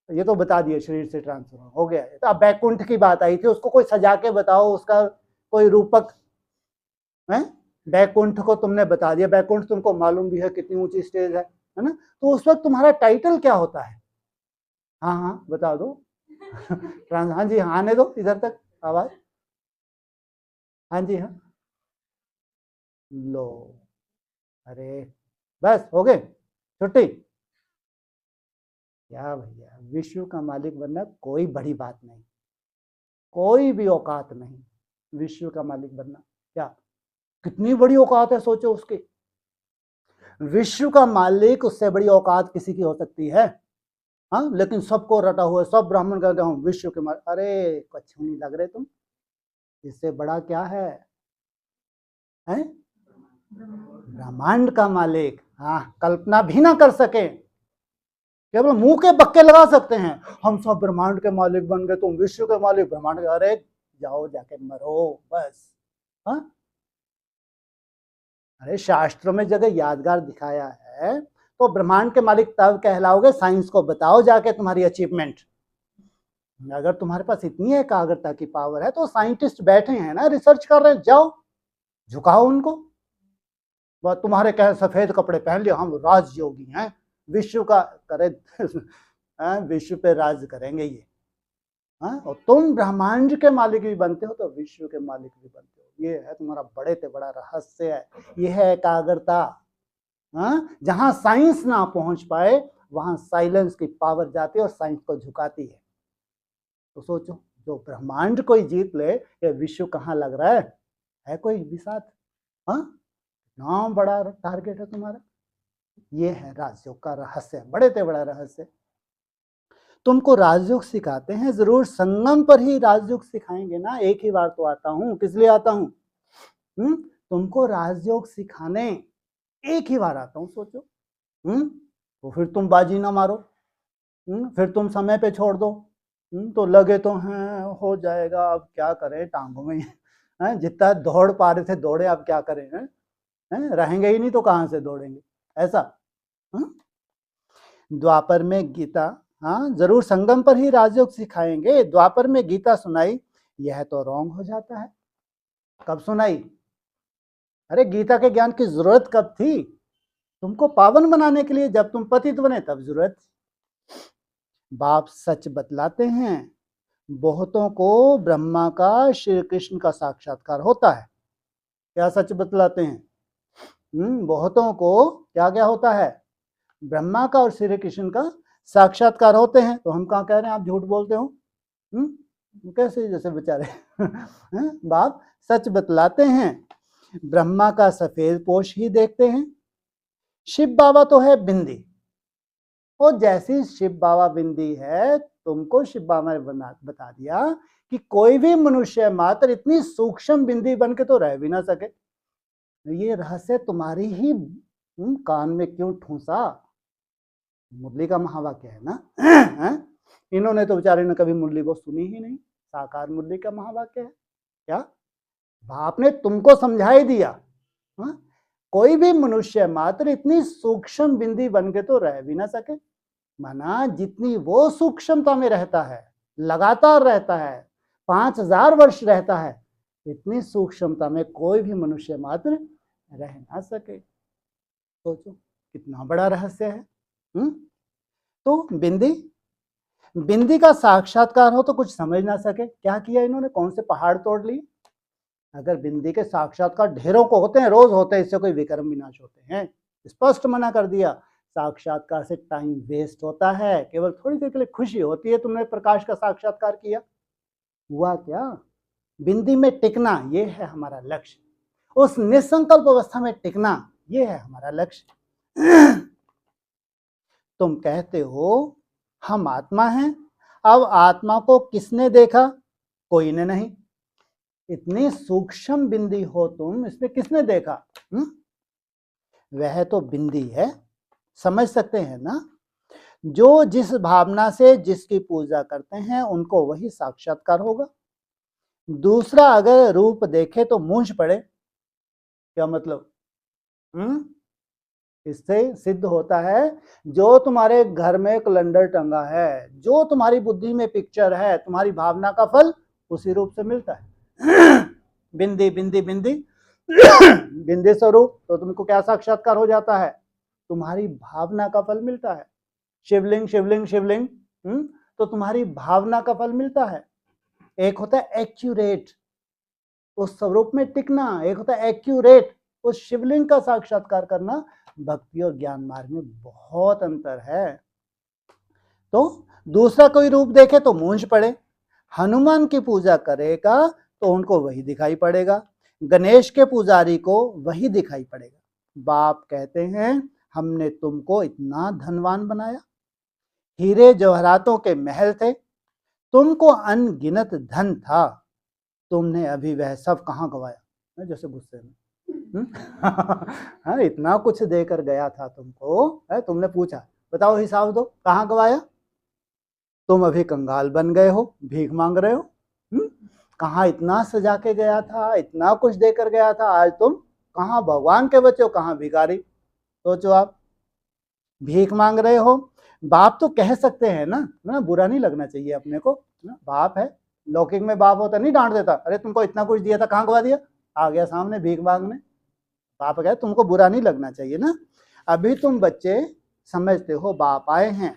ये तो बता दिए, शरीर से ट्रांसफर हो गया है। तो अब बैकुंठ की बात आई थी, उसको कोई सजा के बताओ, उसका कोई रूपक है। बैकुंठ को तुमने बता दिया, बैकुंठ तुमको मालूम भी है कितनी ऊंची स्टेज है ना? तो उस वक्त तुम्हारा टाइटल क्या होता है? हाँ हाँ बता दो। हाँ जी, हाँ आने दो इधर तक आवाज। हाँ जी हाँ। लो, अरे बस हो गए, छुट्टी। क्या भैया, विश्व का मालिक बनना कोई बड़ी बात नहीं, कोई भी औकात नहीं विश्व का मालिक बनना। क्या कितनी बड़ी औकात है सोचो उसकी। विश्व का मालिक, उससे बड़ी औकात किसी की हो सकती है? हाँ, लेकिन सबको रटा हुआ है, सब ब्राह्मण कहते हैं विश्व के मालिक। अरे कुछ नहीं लग रहे तुम, इससे बड़ा क्या है? हैं? ब्रह्मांड का मालिक। हाँ, कल्पना भी ना कर सके, केवल मुंह के बक्के लगा सकते हैं। हम सब ब्रह्मांड के मालिक बन गए, तुम विश्व के मालिक, ब्रह्मांड के। अरे जाओ जाके मरो बस। हाँ, अरे शास्त्रों में जगह यादगार दिखाया है, तो ब्रह्मांड के मालिक तब कहलाओगे, साइंस को बताओ जाके तुम्हारी अचीवमेंट। अगर तुम्हारे पास इतनी एकाग्रता की पावर है, तो साइंटिस्ट बैठे हैं ना, रिसर्च कर रहे हैं, जाओ झुकाओ उनको। वह तुम्हारे कहे सफेद कपड़े पहन लिया, हम राजयोगी हैं, विश्व का करे विश्व पे राज करेंगे ये। और तुम ब्रह्मांड के मालिक भी बनते हो तो विश्व के मालिक भी बनते हो। ये है तुम्हारा बड़े से बड़ा रहस्य है, ये है एकाग्रता। जहां साइंस ना पहुंच पाए, वहां साइलेंस की पावर जाती है और साइंस को झुकाती है। तो सोचो, जो ब्रह्मांड कोई जीत ले, ये विश्व कहाँ लग रहा है कोई भी साथ? नाम बड़ा टारगेट है तुम्हारा। ये है राजयोग का रहस्य, बड़े से बड़ा रहस्य। तुमको राजयोग सिखाते हैं, जरूर संगम पर ही राजयोग सिखाएंगे ना। एक ही बार तो आता हूं, किस लिए आता हूं? तुमको राजयोग सिखाने एक ही बार आता हूं, सोचो। तो फिर तुम बाजी ना मारो, फिर तुम समय पे छोड़ दो। तो लगे तो हैं हो जाएगा, अब क्या करें, टांगों में जितना दौड़ पा रहे थे दौड़े, अब क्या करें, रहेंगे ही नहीं तो कहां से दौड़ेंगे, ऐसा। द्वापर में गीता, हाँ जरूर संगम पर ही राजयोग सिखाएंगे। द्वापर में गीता सुनाई, यह तो रॉन्ग हो जाता है। कब सुनाई? अरे गीता के ज्ञान की जरूरत कब थी? तुमको पावन बनाने के लिए, जब तुम पतित बने तब जरूरत। बाप सच बतलाते हैं, बहुतों को ब्रह्मा का श्री कृष्ण का साक्षात्कार होता है। क्या सच बतलाते हैं? बहुतों को क्या क्या होता है? ब्रह्मा का और श्री कृष्ण का साक्षात्कार होते हैं। तो हम कहाँ कह रहे हैं आप झूठ बोलते हो? कैसे जैसे बेचारे बाप सच बतलाते हैं, ब्रह्मा का सफेद पोष ही देखते हैं। शिव बाबा तो है बिंदी, और जैसी शिव बाबा बिंदी है, तुमको शिव बाबा ने बता दिया कि कोई भी मनुष्य मात्र इतनी सूक्ष्म बिंदी बन के तो रह भी ना सके। ये रहस्य तुम्हारी ही कान में क्यों ठूसा? मुरली का महावाक्य है ना। इन्होंने तो बेचारे ने कभी मुरली को सुनी ही नहीं, साकार मुरली का महावाक्य है। क्या बाप ने तुमको समझा ही दिया? कोई भी मनुष्य मात्र इतनी सूक्ष्म बिंदी बन के तो रह भी ना सके। माना जितनी वो सूक्ष्मता में रहता है, लगातार रहता है, 5000 वर्ष रहता है, इतनी सूक्ष्मता में कोई भी मनुष्य मात्र रह ना सके। सोचो कितना बड़ा रहस्य है। तो बिंदी का साक्षात्कार हो तो कुछ समझ ना सके, क्या किया इन्होंने? कौन से पहाड़ तोड़ लिए? अगर बिंदी के साक्षात्कार ढेरों को होते हैं, रोज होते हैं, इससे कोई विक्रम विनाश होते हैं? स्पष्ट मना कर दिया। साक्षात्कार से टाइम वेस्ट होता है, केवल थोड़ी देर के लिए खुशी होती है तुमने प्रकाश का साक्षात्कार किया। हुआ क्या? बिंदी में टिकना, ये है हमारा लक्ष्य। उस निसंकल्प अवस्था में टिकना, ये है हमारा लक्ष्य। तुम कहते हो हम आत्मा हैं। अब आत्मा को किसने देखा? कोई ने नहीं। इतनी सूक्ष्म बिंदी हो तुम, इसमें किसने देखा? वह तो बिंदी है, समझ सकते हैं ना। जो जिस भावना से जिसकी पूजा करते हैं उनको वही साक्षात्कार होगा। दूसरा अगर रूप देखे तो मूंझ पड़े, क्या मतलब? इससे सिद्ध होता है जो तुम्हारे घर में कैलेंडर टंगा है, जो तुम्हारी बुद्धि में पिक्चर है, तुम्हारी भावना का फल उसी रूप से मिलता है। बिंदी बिंदी बिंदी बिंदी स्वरूप, तो तुमको क्या साक्षात्कार हो जाता है? तुम्हारी भावना का फल मिलता है। शिवलिंग शिवलिंग शिवलिंग, तो तुम्हारी भावना का फल मिलता है। एक होता है एक्यूरेट, उस स्वरूप में टिकना, एक होता है एक्यूरेट, उस शिवलिंग का साक्षात्कार करना। भक्ति और ज्ञान मार्ग में बहुत अंतर है। तो दूसरा कोई रूप देखे तो मूंझ पड़े। हनुमान की पूजा करेगा तो उनको वही दिखाई पड़ेगा, गणेश के पुजारी को वही दिखाई पड़ेगा। बाप कहते हैं हमने तुमको इतना धनवान बनाया, हीरे जवाहरातों के महल थे, तुमको अनगिनत धन था, तुमने अभी वह सब कहाँ गवाया? जैसे गुस्से में हाँ, इतना कुछ देकर गया था तुमको, तुमने पूछा बताओ हिसाब दो, कहाँ गवाया? तुम अभी कंगाल बन गए हो, भीख मांग रहे हो। कहाँ इतना सजा के गया था, इतना कुछ देकर गया था, आज तुम कहाँ भगवान के बच्चे हो, कहाँ भिखारी? सोचो आप, भीख मांग रहे हो। बाप तो कह सकते हैं ना, बुरा नहीं लगना चाहिए अपने को ना, बाप है। लौकिक में बाप होता नहीं डांट देता, अरे तुमको इतना कुछ दिया था कहाँ गवा दिया? आ गया सामने भीख मांगने। बाप कहे तुमको बुरा नहीं लगना चाहिए ना। अभी तुम बच्चे समझते हो बाप आए हैं,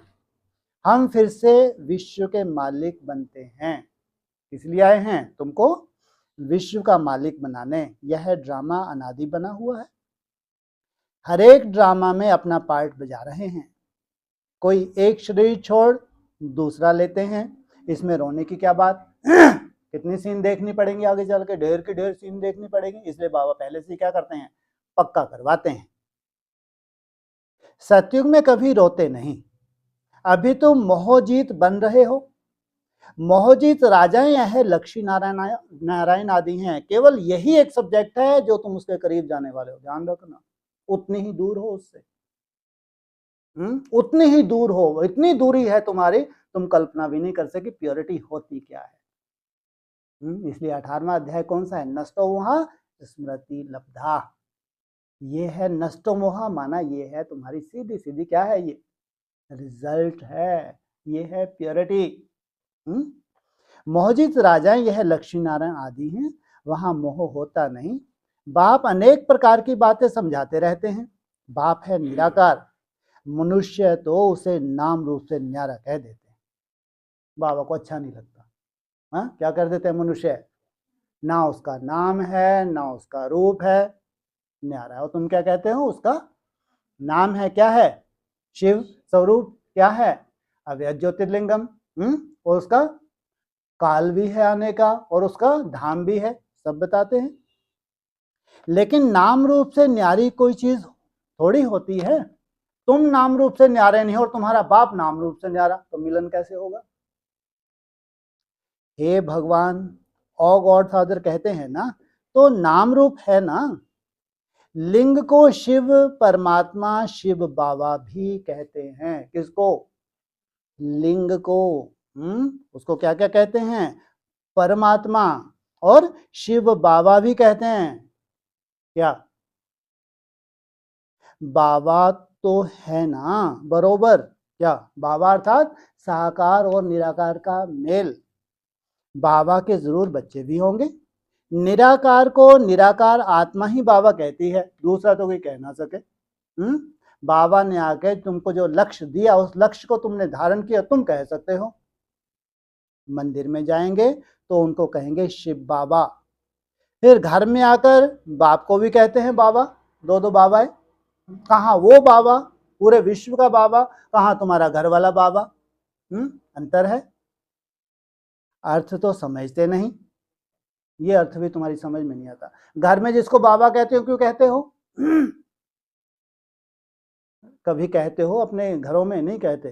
हम फिर से विश्व के मालिक बनते हैं। इसलिए आए हैं तुमको विश्व का मालिक बनाने। यह ड्रामा अनादि बना हुआ है, हर एक ड्रामा में अपना पार्ट बजा रहे हैं। कोई एक शरीर छोड़ दूसरा लेते हैं, इसमें रोने की क्या बात? कितनी सीन देखनी पड़ेंगी आगे चल के, ढेर की ढेर सीन देखनी पड़ेगी। इसलिए बाबा पहले से क्या करते हैं? पक्का करवाते हैं। सतयुग में कभी रोते नहीं। अभी तुम मोहजीत बन रहे हो। मोहजीत राजाएं यह लक्ष्मी नारायण आदि हैं। केवल यही एक सब्जेक्ट है जो तुम उसके करीब जाने वाले हो, ध्यान रखना। उतनी ही दूर हो उससे, उतनी ही दूर हो, इतनी दूरी है तुम्हारी, तुम कल्पना भी नहीं कर सके प्योरिटी होती क्या है। इसलिए 18वां अध्याय कौन सा है? नष्टो मोहा स्मृति लब्धा। ये है नष्टो मोहा, माना ये है तुम्हारी सीधी सीधी क्या है? ये रिजल्ट है, ये है प्योरिटी। मोहजित राजाएं यह लक्ष्मी नारायण आदि हैं, वहां मोह होता नहीं। बाप अनेक प्रकार की बातें समझाते रहते हैं। बाप है निराकार, मनुष्य तो उसे नाम रूप से न्यारा कह देते हैं। बाबा को अच्छा नहीं लगता। हाँ, क्या कर देते हैं? मनुष्य ना उसका नाम है ना उसका रूप है, न्यारा है। और तुम क्या कहते हो? उसका नाम है, क्या है? शिव। स्वरूप क्या है? अव्यक्त ज्योतिर्लिंगम। और उसका काल भी है आने का, और उसका धाम भी है, सब बताते हैं। लेकिन नाम रूप से न्यारी कोई चीज थोड़ी होती है। तुम नाम रूप से न्यारे नहीं हो और तुम्हारा बाप नाम रूप से न्यारा, तो मिलन कैसे होगा? हे भगवान, ओ गॉड फादर कहते हैं ना, तो नाम रूप है ना। लिंग को शिव परमात्मा शिव बाबा भी कहते हैं। किसको? लिंग को। उसको क्या क्या कहते हैं? परमात्मा और शिव बाबा भी कहते हैं। क्या? बाबा तो है ना, बरोबर। क्या? बाबा अर्थात साकार और निराकार का मेल। बाबा के जरूर बच्चे भी होंगे। निराकार को निराकार आत्मा ही बाबा कहती है, दूसरा तो कोई कह ना सके। बाबा ने आके तुमको जो लक्ष्य दिया, उस लक्ष्य को तुमने धारण किया, तुम कह सकते हो। मंदिर में जाएंगे तो उनको कहेंगे शिव बाबा। फिर घर में आकर बाप को भी कहते हैं बाबा, दो बाबा है। कहाँ वो बाबा, पूरे विश्व का बाबा, कहाँ तुम्हारा घर वाला बाबा। अंतर है। अर्थ तो समझते नहीं, ये अर्थ भी तुम्हारी समझ में नहीं आता। घर में जिसको बाबा कहते हो, क्यों कहते हो? कभी कहते हो अपने घरों में? नहीं कहते।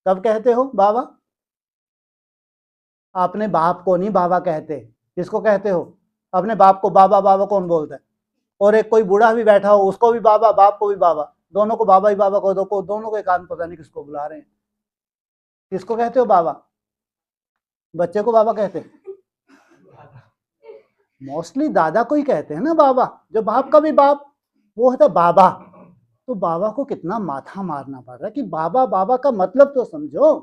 कब कहते हो बाबा? अपने बाप को नहीं बाबा कहते। किसको कहते हो? अपने बाप को। बाबा बाबा कौन बोलता है? और एक कोई बूढ़ा भी बैठा हो, उसको भी बाबा, बाप को भी बाबा, दोनों को बाबा ही बाबा को दो को, दोनों को एक आदमी पता नहीं किसको बुला रहे हैं। किसको कहते हो बाबा? बच्चे को बाबा कहते हैं? मोस्टली दादा को ही कहते हैं ना बाबा। जो बाप का भी बाप, वो होता बाबा। तो बाबा को कितना माथा मारना पड़ रहा है कि बाबा बाबा का मतलब तो समझो।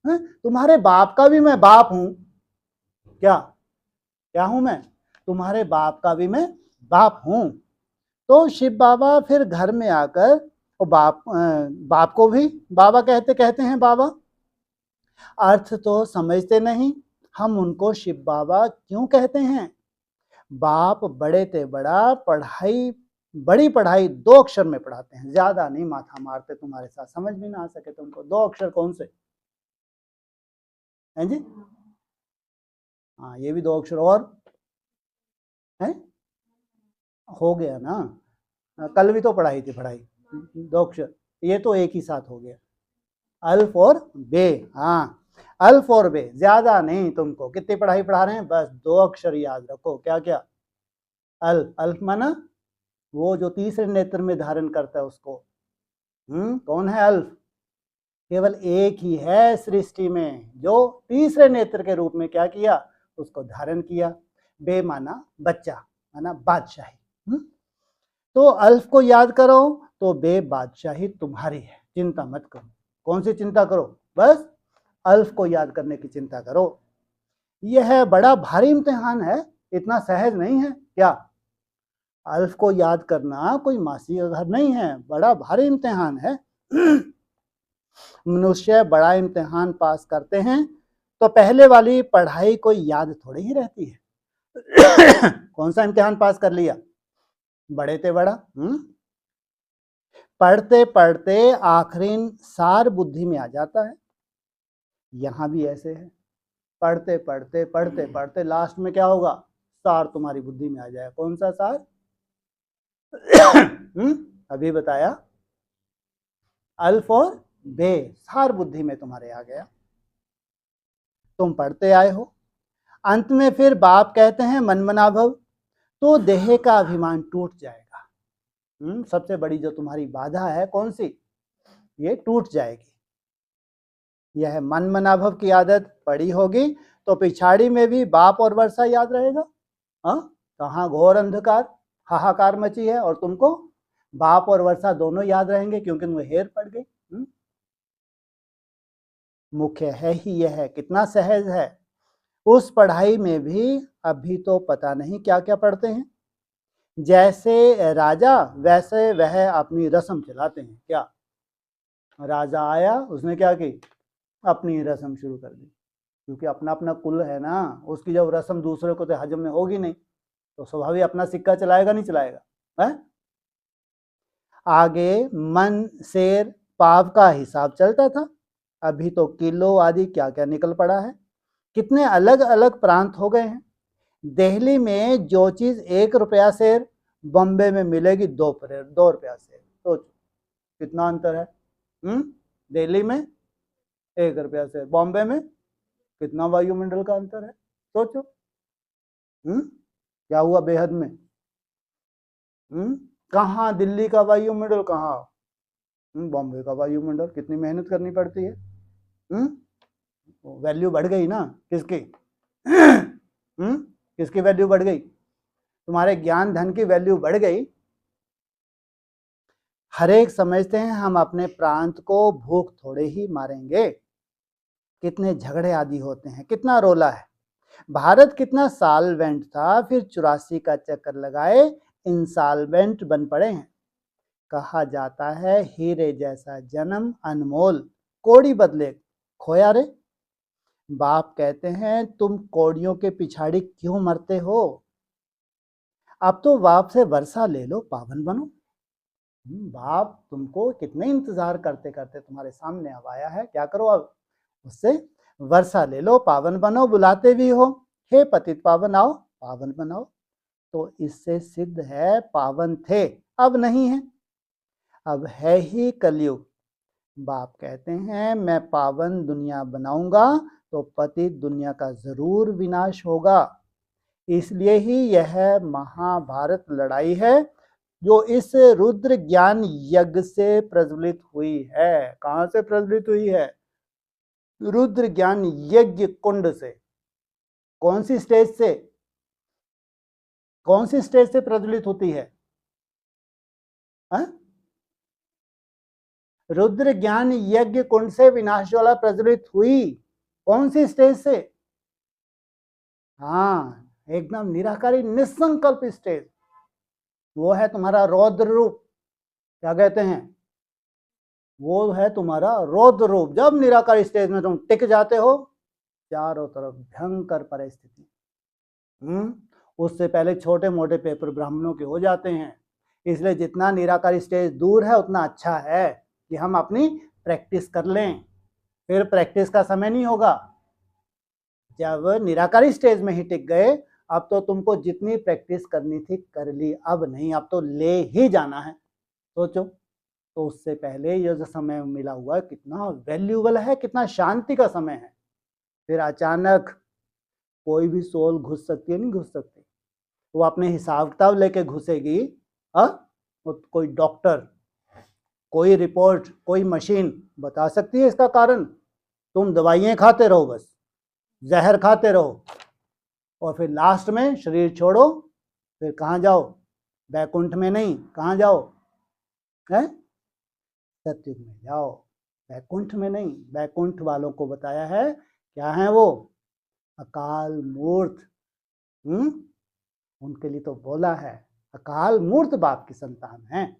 तुम्हारे बाप का भी मैं बाप हूं। क्या क्या हूं मैं? तुम्हारे बाप का भी मैं बाप हूं। तो शिव बाबा फिर घर में आकर, और बाप को भी बाबा कहते कहते हैं बाबा। अर्थ तो समझते नहीं, हम उनको शिव बाबा क्यों कहते हैं? बाप बड़े ते बड़ा, पढ़ाई बड़ी पढ़ाई 2 अक्षर में पढ़ाते हैं, ज्यादा नहीं माथा मारते तुम्हारे साथ। समझ भी ना आ सके तुमको 2 अक्षर कौन से हैं जी? हाँ, ये भी 2 अक्षर और है, हो गया ना। कल भी तो पढ़ाई थी, पढ़ाई 2 अक्षर, ये तो एक ही साथ हो गया। अल्फ और बे। हाँ, अल्फ और बे, ज्यादा नहीं। तुमको कितनी पढ़ाई पढ़ा रहे हैं? बस 2 अक्षर याद रखो। क्या क्या? अल्फ। अल्फ माना वो जो तीसरे नेत्र में धारण करता है उसको। कौन है अल्फ? केवल एक ही है सृष्टि में जो तीसरे नेत्र के रूप में क्या किया? उसको धारण किया। बे माना बच्चा, माना बादशाही। तो अल्फ को याद करो तो बे बादशाही तुम्हारी है, चिंता मत करो। कौन सी चिंता करो? बस अल्फ को याद करने की चिंता करो। यह बड़ा भारी इम्तिहान है, इतना सहज नहीं है। क्या? अल्फ को याद करना कोई मासी का घर नहीं है, बड़ा भारी इम्तिहान है। मनुष्य बड़ा इम्तिहान पास करते हैं तो पहले वाली पढ़ाई कोई याद थोड़ी ही रहती है। कौन सा इम्तिहान पास कर लिया? बड़े ते बड़ा। पढ़ते पढ़ते आखिरी सार बुद्धि में आ जाता है। यहां भी ऐसे है, पढ़ते पढ़ते पढ़ते पढ़ते लास्ट में क्या होगा? सार तुम्हारी बुद्धि में आ जाएगा। कौन सा सार? अभी बताया, अल्फ और बे, सार बुद्धि में तुम्हारे आ गया। तुम पढ़ते आए हो। अंत में फिर बाप कहते हैं मनमना भव, तो देह का अभिमान टूट जाएगा। सबसे बड़ी जो तुम्हारी बाधा है कौन सी? ये टूट जाएगी। यह मनमना भव की आदत पड़ी होगी तो पिछाड़ी में भी बाप और वर्षा याद रहेगा। कहाँ घोर अंधकार हाहाकार मची है, और तुमको बाप और वर्षा दोनों याद रहेंगे क्योंकि तुम्हें हेर पड़ गई। मुख्य है ही यह, कितना सहज है। उस पढ़ाई में भी अभी तो पता नहीं क्या क्या पढ़ते हैं। जैसे राजा वैसे वह अपनी रस्म चलाते हैं। क्या? राजा आया, उसने क्या की? अपनी रस्म शुरू कर दी, क्योंकि अपना अपना कुल है ना। उसकी जब रस्म दूसरे को तो हजम में होगी नहीं, तो स्वाभाविक अपना सिक्का चलाएगा नहीं चलाएगा है? आगे मन शेर पाव का हिसाब चलता था, अभी तो किलो आदि क्या क्या निकल पड़ा है। कितने अलग अलग प्रांत हो गए हैं। दिल्ली में जो चीज 1 रुपया शेर, बॉम्बे में मिलेगी 2 रुपया शेर। सोचो कितना अंतर है। दिल्ली में 1 रुपया शेर, बॉम्बे में कितना वायुमंडल का अंतर है। सोचो क्या हुआ बेहद में। कहाँ दिल्ली का वायुमंडल, कहाँ बॉम्बे का वायुमंडल। कितनी मेहनत करनी पड़ती है। वैल्यू बढ़ गई ना किसकी? किसकी वैल्यू बढ़ गई? तुम्हारे ज्ञान धन की वैल्यू बढ़ गई। हर एक समझते हैं हम अपने प्रांत को भूख थोड़े ही मारेंगे। कितने झगड़े आदि होते हैं, कितना रोला है। भारत कितना सालवेंट था, फिर 84 का चक्कर लगाए इंसालवेंट बन पड़े हैं। कहा जाता है हीरे जैसा जन्म अनमोल, कोड़ी बदले खोया रे। बाप कहते हैं तुम कोड़ियों के पिछाड़ी क्यों मरते हो? अब तो बाप से वर्षा ले लो, पावन बनो। बाप तुमको कितने इंतजार करते करते तुम्हारे सामने अब आया है, क्या करो अब उससे वर्षा ले लो, पावन बनो, बुलाते भी हो, हे पतित पावन आओ पावन बनाओ। तो इससे सिद्ध है पावन थे, अब नहीं है, अब है ही कलयुग। बाप कहते हैं मैं पावन दुनिया बनाऊंगा तो पतित दुनिया का जरूर विनाश होगा। इसलिए ही यह महाभारत लड़ाई है जो इस रुद्र ज्ञान यज्ञ से प्रज्वलित हुई है। कहां से प्रज्वलित हुई है? रुद्र ज्ञान यज्ञ कुंड से। कौन सी स्टेज से? कौन सी स्टेज से प्रज्वलित होती है? रुद्र ज्ञान यज्ञ कुंड से विनाश ज्वाला प्रज्वलित हुई। कौन सी स्टेज से? हाँ, एकदम निराकारी निसंकल्प स्टेज। वो है तुम्हारा रौद्र रूप। क्या कहते हैं? वो है तुम्हारा रौद्र रूप। जब निराकार स्टेज में तुम टिक जाते हो, चारों तरफ भयंकर परिस्थिति। उससे पहले छोटे मोटे पेपर ब्राह्मणों के हो जाते हैं। इसलिए जितना निराकार स्टेज दूर है उतना अच्छा है कि हम अपनी प्रैक्टिस कर लें। फिर प्रैक्टिस का समय नहीं होगा। जब निराकारी स्टेज में ही टिक गए, अब तो तुमको जितनी प्रैक्टिस करनी थी कर ली, अब नहीं, अब तो ले ही जाना है। सोचो, तो उससे पहले ये जो समय मिला हुआ है कितना वैल्यूएबल है, कितना शांति का समय है। फिर अचानक कोई भी सोल घुस सकती है, नहीं घुस सकती। वो अपने हिसाब किताब लेके घुसेगी। कोई डॉक्टर, कोई रिपोर्ट, कोई मशीन बता सकती है इसका कारण? तुम दवाइयाँ खाते रहो, बस जहर खाते रहो, और फिर लास्ट में शरीर छोड़ो, फिर कहाँ जाओ? बैकुंठ में नहीं, कहाँ जाओ? है सत्युग में जाओ, बैकुंठ में नहीं। बैकुंठ वालों को बताया है क्या है वो? अकाल मूर्त। उनके लिए तो बोला है अकाल मूर्त बाप की संतान है।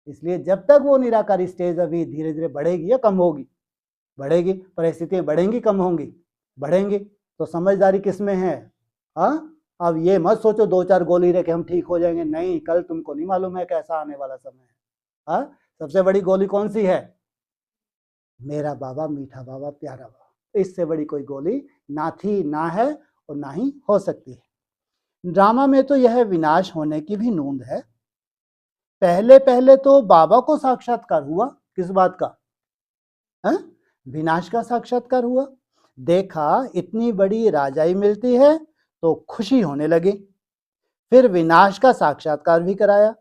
इसलिए जब तक वो निराकारी स्टेज अभी धीरे धीरे बढ़ेगी या कम होगी? बढ़ेगी। परिस्थितियां बढ़ेंगी कम होंगी? बढ़ेंगी। तो समझदारी किसमें है? अब ये मत सोचो 2-4 गोली रखे हम ठीक हो जाएंगे। नहीं, कल तुमको नहीं मालूम है कैसा आने वाला समय है। सबसे बड़ी गोली कौन सी है? मेरा बाबा, मीठा बाबा, प्यारा बाबा। इससे बड़ी कोई गोली ना थी, ना है, और ना ही हो सकती है। ड्रामा में तो यह विनाश होने की भी नूंद है। पहले पहले तो बाबा को साक्षात्कार हुआ। किस बात का? विनाश का साक्षात्कार हुआ। देखा इतनी बड़ी राजाई मिलती है तो खुशी होने लगी। फिर विनाश का साक्षात्कार भी कराया।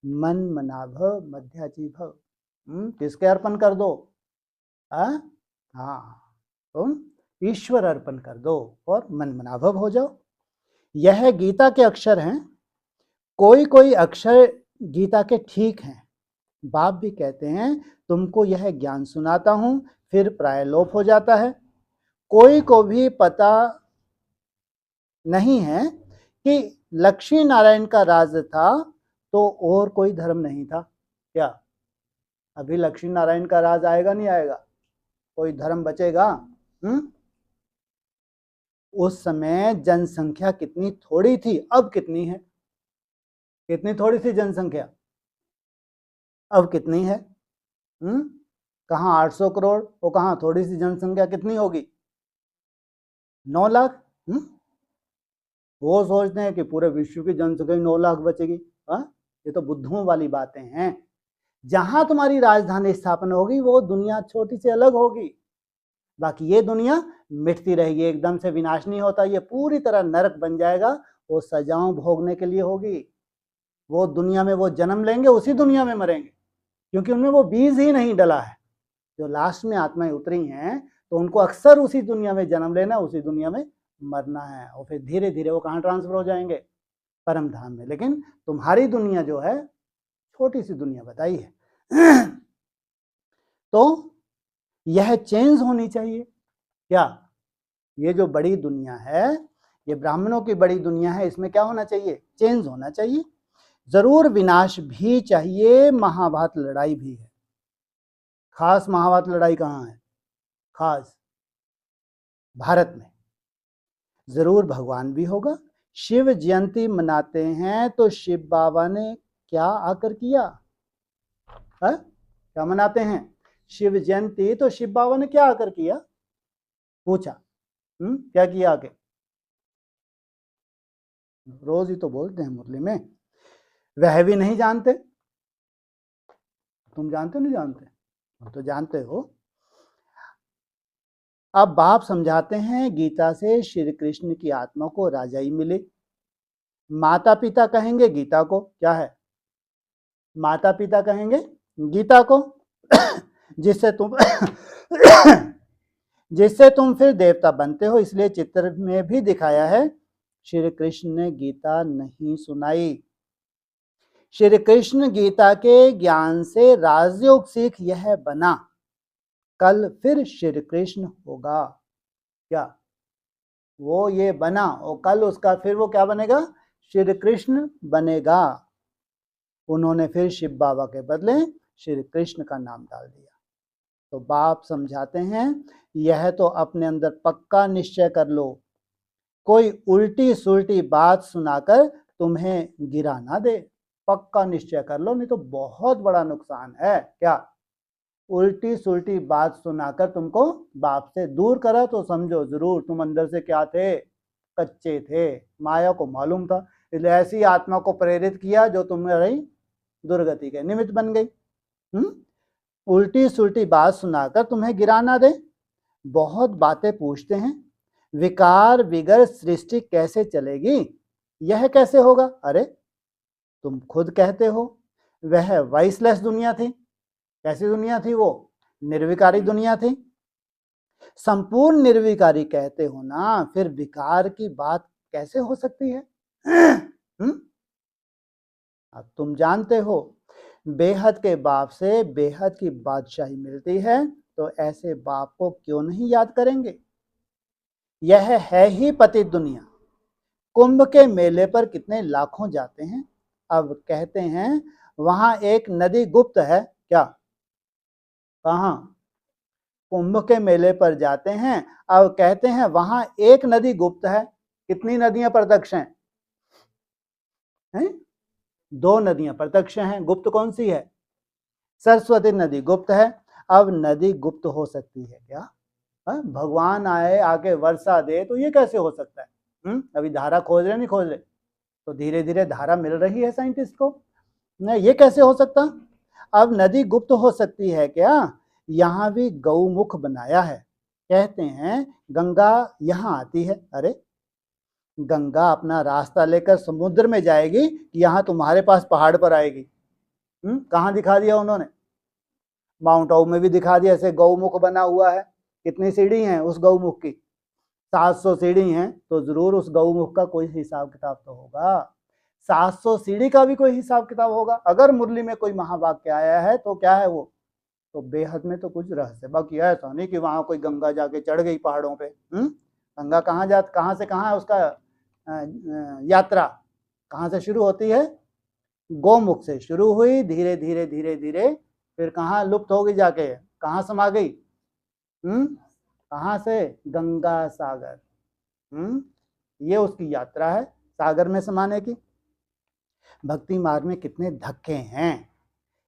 मन मना भव मध्याजी भव। किसके अर्पण कर दो? तुम ईश्वर अर्पण कर दो और मन मना भव हो जाओ। यह गीता के अक्षर हैं। कोई कोई अक्षर गीता के ठीक हैं। बाप भी कहते हैं तुमको यह ज्ञान सुनाता हूं, फिर प्रायलोप हो जाता है। कोई को भी पता नहीं है कि लक्ष्मी नारायण का राज था तो और कोई धर्म नहीं था क्या? अभी लक्ष्मी नारायण का राज आएगा नहीं आएगा? कोई धर्म बचेगा? उस समय जनसंख्या कितनी थोड़ी थी, अब कितनी है? कितनी थोड़ी सी जनसंख्या, अब कितनी है? कहाँ 800 करोड़, वो कहाँ थोड़ी सी जनसंख्या कितनी होगी? 9 लाख। वो सोचते हैं कि पूरे विश्व की जनसंख्या 9 लाख बचेगी। ये तो बुद्धुओं वाली बातें हैं। जहां तुम्हारी राजधानी स्थापना होगी वो दुनिया छोटी से अलग होगी। बाकी ये दुनिया मिटती रहेगी, एकदम से विनाश नहीं होता। ये पूरी तरह नरक बन जाएगा। वो सजाओं भोगने के लिए होगी। वो दुनिया में वो जन्म लेंगे, उसी दुनिया में मरेंगे, क्योंकि उनमें वो बीज ही नहीं डला है। जो लास्ट में आत्माएं उतरी हैं तो उनको अक्सर उसी दुनिया में जन्म लेना, उसी दुनिया में मरना है, और फिर धीरे धीरे वो कहाँ ट्रांसफर हो जाएंगे? परम धाम में। लेकिन तुम्हारी दुनिया जो है छोटी सी दुनिया बताई है। तो यह चेंज होनी चाहिए। क्या? ये जो बड़ी दुनिया है, ये ब्राह्मणों की बड़ी दुनिया है, इसमें क्या होना चाहिए? चेंज होना चाहिए। जरूर विनाश भी चाहिए, महाभारत लड़ाई भी है। खास महाभारत लड़ाई कहाँ है? खास भारत में। जरूर भगवान भी होगा। शिव जयंती मनाते हैं तो शिव बाबा ने क्या आकर किया? क्या मनाते हैं? शिव जयंती। तो शिव बाबा ने क्या आकर किया? पूछा। क्या किया आके? रोज ही तो बोलते हैं मुरली में, वह भी नहीं जानते। तुम जानते नहीं जानते? तो जानते हो। अब बाप समझाते हैं गीता से श्री कृष्ण की आत्मा को राजाई मिली। माता पिता कहेंगे गीता को, क्या है? माता पिता कहेंगे गीता को जिससे तुम फिर देवता बनते हो। इसलिए चित्र में भी दिखाया है श्री कृष्ण ने गीता नहीं सुनाई। श्री कृष्ण गीता के ज्ञान से राजयोग सीख यह बना, कल फिर श्री कृष्ण होगा। क्या? वो ये बना और कल उसका फिर वो क्या बनेगा? श्री कृष्ण बनेगा। उन्होंने फिर शिव बाबा के बदले श्री कृष्ण का नाम डाल दिया। तो बाप समझाते हैं यह तो अपने अंदर पक्का निश्चय कर लो, कोई उल्टी सुल्टी बात सुनाकर तुम्हें गिरा ना दे। पक्का निश्चय कर लो, नहीं तो बहुत बड़ा नुकसान है। क्या? उल्टी सुल्टी बात सुनाकर तुमको बाप से दूर करा तो समझो जरूर तुम अंदर से क्या थे? कच्चे थे। माया को मालूम था, इसलिए ऐसी आत्मा को प्रेरित किया जो तुम्हारी दुर्गति के निमित्त बन गई। उल्टी सुल्टी बात सुनाकर तुम्हें गिरा ना दे। बहुत बातें पूछते हैं, विकार विगर सृष्टि कैसे चलेगी, यह कैसे होगा? अरे तुम खुद कहते हो वह वॉइसलेस दुनिया थी। कैसी दुनिया थी वो? निर्विकारी दुनिया थी। संपूर्ण निर्विकारी कहते हो ना, फिर विकार की बात कैसे हो सकती है? अब तुम जानते हो बेहद के बाप से बेहद की बादशाही मिलती है, तो ऐसे बाप को क्यों नहीं याद करेंगे? यह है ही पतित दुनिया। कुंभ के मेले पर कितने लाखों जाते हैं। अब कहते हैं वहां एक नदी गुप्त है। क्या? कहां? कुंभ के मेले पर जाते हैं, अब कहते हैं वहां एक नदी गुप्त है। कितनी नदियां प्रत्यक्ष हैं? 2 नदियां प्रत्यक्ष हैं। गुप्त कौन सी है? सरस्वती नदी गुप्त है। अब नदी गुप्त हो सकती है क्या? भगवान आए आके वर्षा दे तो ये कैसे हो सकता है? अभी धारा खोज रहे नहीं खोज रहे, तो धीरे धीरे धारा मिल रही है साइंटिस्ट को। नहीं, ये कैसे हो सकता? अब नदी गुप्त हो सकती है क्या? यहाँ भी गौमुख बनाया है। कहते हैं गंगा यहाँ आती है। अरे गंगा अपना रास्ता लेकर समुद्र में जाएगी, यहाँ तुम्हारे पास पहाड़ पर आएगी। कहाँ दिखा दिया उन्होंने? माउंट आबू में भी दिखा दिया। ऐसे गौमुख बना हुआ है। कितनी सीढ़ी हैं उस गौमुख की? 700 सीढ़ी हैं। तो जरूर उस गौमुख का कोई हिसाब किताब तो होगा। 700 सीढ़ी का भी कोई हिसाब किताब होगा। अगर मुरली में कोई महावाक्य आया है तो क्या है वो? तो बेहद में तो कुछ रहस्य। बाकी ऐसा नहीं कि वहां कोई गंगा जाके चढ़ गई पहाड़ों पे। गंगा कहाँ से कहाँ है उसका यात्रा? कहाँ से शुरू होती है? गौमुख से शुरू हुई, धीरे धीरे धीरे धीरे फिर कहाँ लुप्त हो गई, जाके कहाँ समा गई? कहाँ से? गंगा सागर। ये उसकी यात्रा है, सागर में समाने की। भक्ति मार्ग में कितने धक्के हैं।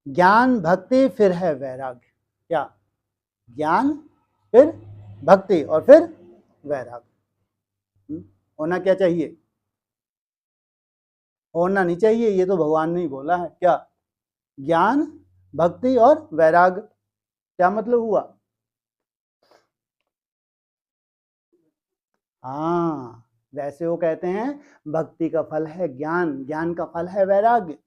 ज्ञान भक्ति फिर है वैराग्य। क्या? ज्ञान फिर भक्ति और फिर वैराग्य। होना क्या चाहिए? होना नहीं चाहिए, ये तो भगवान ने ही बोला है। क्या? ज्ञान भक्ति और वैराग्य। क्या मतलब हुआ? हाँ, वैसे वो कहते हैं भक्ति का फल है ज्ञान, ज्ञान का फल है वैराग्य।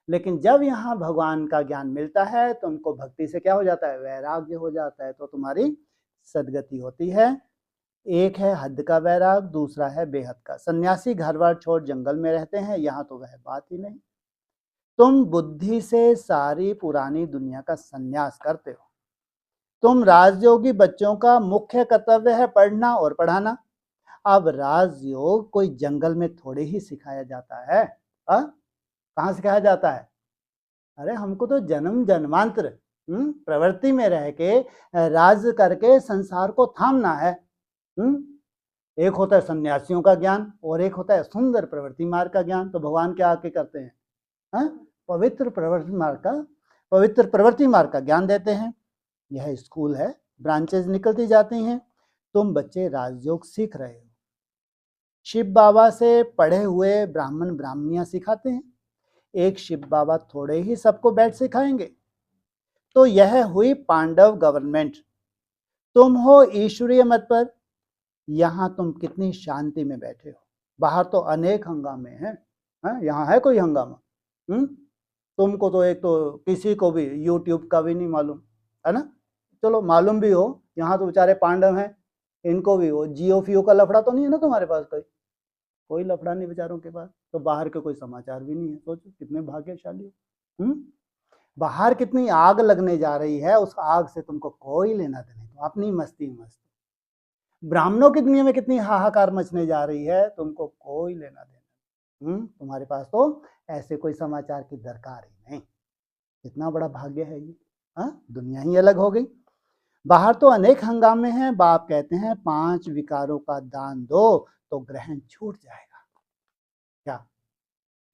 लेकिन जब यहाँ भगवान का ज्ञान मिलता है तो तुमको भक्ति से क्या हो जाता है? वैराग्य हो जाता है। तो तुम्हारी सदगति होती है। एक है हद का वैराग, दूसरा है बेहद का। सन्यासी घर बार छोड़ जंगल में रहते हैं, यहाँ तो वह बात ही नहीं। तुम बुद्धि से सारी पुरानी दुनिया का संन्यास करते हो। तुम राजयोगी बच्चों का मुख्य कर्तव्य है पढ़ना और पढ़ाना। अब राजयोग कोई जंगल में थोड़े ही सिखाया जाता है। कहाँ सिखाया जाता है? अरे हमको तो जन्म जन्मांतर प्रवृत्ति में रह के राज करके संसार को थामना है। एक होता है सन्यासियों का ज्ञान और एक होता है सुंदर प्रवृत्ति मार्ग का ज्ञान। तो भगवान क्या आके करते हैं? पवित्र प्रवृत्ति मार्ग का पवित्र प्रवृत्ति मार्ग का ज्ञान देते हैं। यह स्कूल है, ब्रांचेज निकलती जाती हैं। तुम बच्चे राजयोग सीख रहे हो। शिव बाबा से पढ़े हुए ब्राह्मण ब्राह्मणियां सिखाते हैं। एक शिव बाबा थोड़े ही सबको बैठ सिखाएंगे। तो यह हुई पांडव गवर्नमेंट। तुम हो ईश्वरीय मत पर। यहाँ तुम कितनी शांति में बैठे हो। बाहर तो अनेक हंगामे हैं, यहाँ है कोई हंगामा? तुमको तो एक तो किसी को भी यूट्यूब का भी नहीं मालूम, है ना? चलो मालूम भी हो, यहाँ तो बेचारे पांडव हैं, इनको भी हो। जियो फियो का लफड़ा तो नहीं है ना तुम्हारे पास? कोई लफड़ा नहीं बेचारों के पास। तो बाहर के कोई समाचार भी नहीं है। सोचो कितने भाग्यशाली हो। बाहर कितनी आग लगने जा रही है, उस आग से तुमको कोई लेना देना नहीं, तो अपनी मस्ती मस्त। ब्राह्मणों की दुनिया में कितनी हाहाकार मचने जा रही है, तुमको कोई लेना देना। तुम्हारे पास तो ऐसे कोई समाचार की दरकार ही नहीं। कितना बड़ा भाग्य है ये। दुनिया ही अलग हो गई। बाहर तो अनेक हंगामे हैं। बाप कहते हैं 5 विकारों का दान दो तो ग्रहण छूट जाएगा। क्या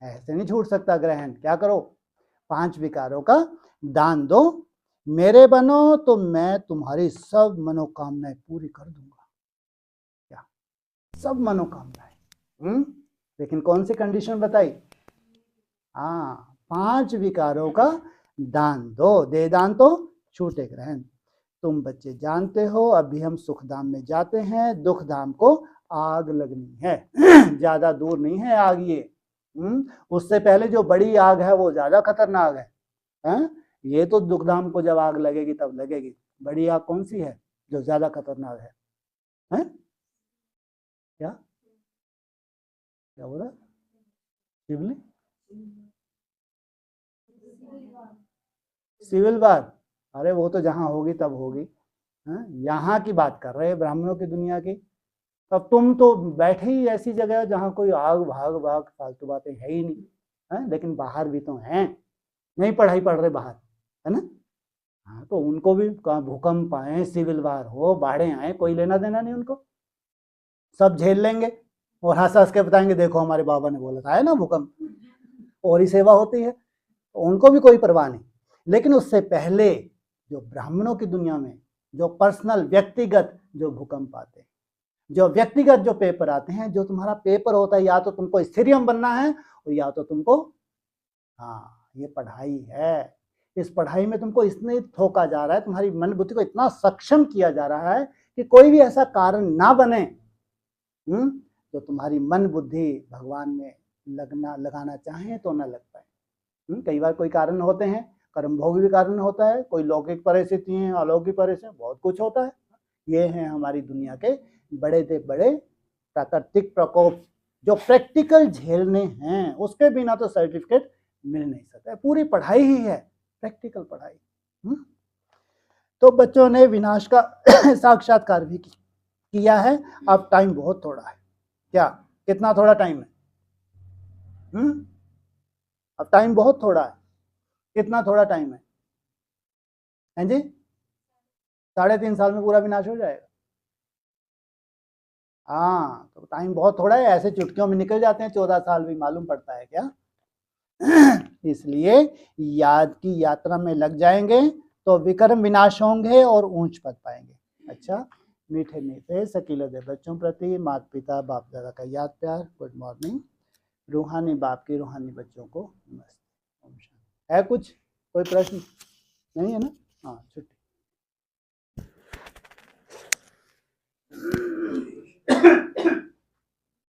ऐसे नहीं छूट सकता ग्रहण? क्या करो? 5 विकारों का दान दो, मेरे बनो तो मैं तुम्हारी सब मनोकामनाएं पूरी कर दूंगा। क्या? सब मनोकामनाएं। लेकिन कौन सी कंडीशन बताई? 5 विकारों का दान दो, दे दान तो छूटे ग्रहण। तुम बच्चे जानते हो अभी हम सुखधाम में जाते हैं, दुखधाम को आग लगनी है। ज्यादा दूर नहीं है आग ये। उससे पहले जो बड़ी आग है वो ज्यादा खतरनाक है। ये तो दुखधाम को जब आग लगेगी तब लगेगी। बड़ी आग कौन सी है जो ज्यादा खतरनाक है? क्या क्या बोला? शिवलिंग? Civil war? अरे वो तो जहां होगी तब होगी। यहाँ की बात कर रहे हैं, ब्राह्मणों की दुनिया की। अब तुम तो बैठे ही ऐसी जगह जहां कोई आग भाग भाग फालतू बातें है ही नहीं। लेकिन बाहर भी तो हैं, नहीं पढ़ाई पढ़ रहे बाहर, है ना? तो उनको भी भूकंप आए, सिविल वार हो, बाढ़े आए, कोई लेना देना नहीं उनको। सब झेल लेंगे और हंस हंस के बताएंगे देखो हमारे बाबा ने बोला था, है ना? भूकंप और ही सेवा होती है। उनको भी कोई परवाह नहीं। लेकिन उससे पहले जो ब्राह्मणों की दुनिया में जो पर्सनल व्यक्तिगत जो भूकंप आते हैं, जो व्यक्तिगत जो पेपर आते हैं, जो तुम्हारा पेपर होता है, या तो तुमको स्थिरियम बनना है और या तो तुमको ये पढ़ाई है। इस पढ़ाई में तुमको इसने ठोका जा रहा है, तुम्हारी मन बुद्धि को इतना सक्षम किया जा रहा है कि कोई भी ऐसा कारण ना बने जो तुम्हारी मन बुद्धि भगवान में लगाना चाहे तो ना लग पाए। कई बार कोई कारण होते हैं, कर्म भोग भी कारण होता है, कोई लौकिक परिस्थिति है, अलौकिक परिस्थिति, बहुत कुछ होता है। ये है हमारी दुनिया के बड़े से बड़े प्राकृतिक प्रकोप जो प्रैक्टिकल झेलने हैं। उसके बिना तो सर्टिफिकेट मिल नहीं सकता। पूरी पढ़ाई ही है प्रैक्टिकल पढ़ाई। तो बच्चों ने विनाश का साक्षात्कार भी किया है। अब टाइम बहुत थोड़ा है। क्या कितना थोड़ा टाइम है? अब टाइम बहुत थोड़ा है। कितना थोड़ा टाइम है? हैं जी? 3.5 साल में पूरा विनाश हो जाएगा। तो टाइम बहुत थोड़ा है। ऐसे चुटकियों में निकल जाते हैं 14 साल भी, मालूम पड़ता है क्या? इसलिए याद की यात्रा में लग जाएंगे तो विक्रम विनाश होंगे और ऊंच पद पाएंगे। अच्छा, मीठे मीठे सकीले दे बच्चों प्रति माता पिता बाप दादा का याद प्यार। Good morning. रूहानी बाप की रूहानी बच्चों को नमस्ते। है कुछ कोई प्रश्न नहीं है ना? छुट्टी।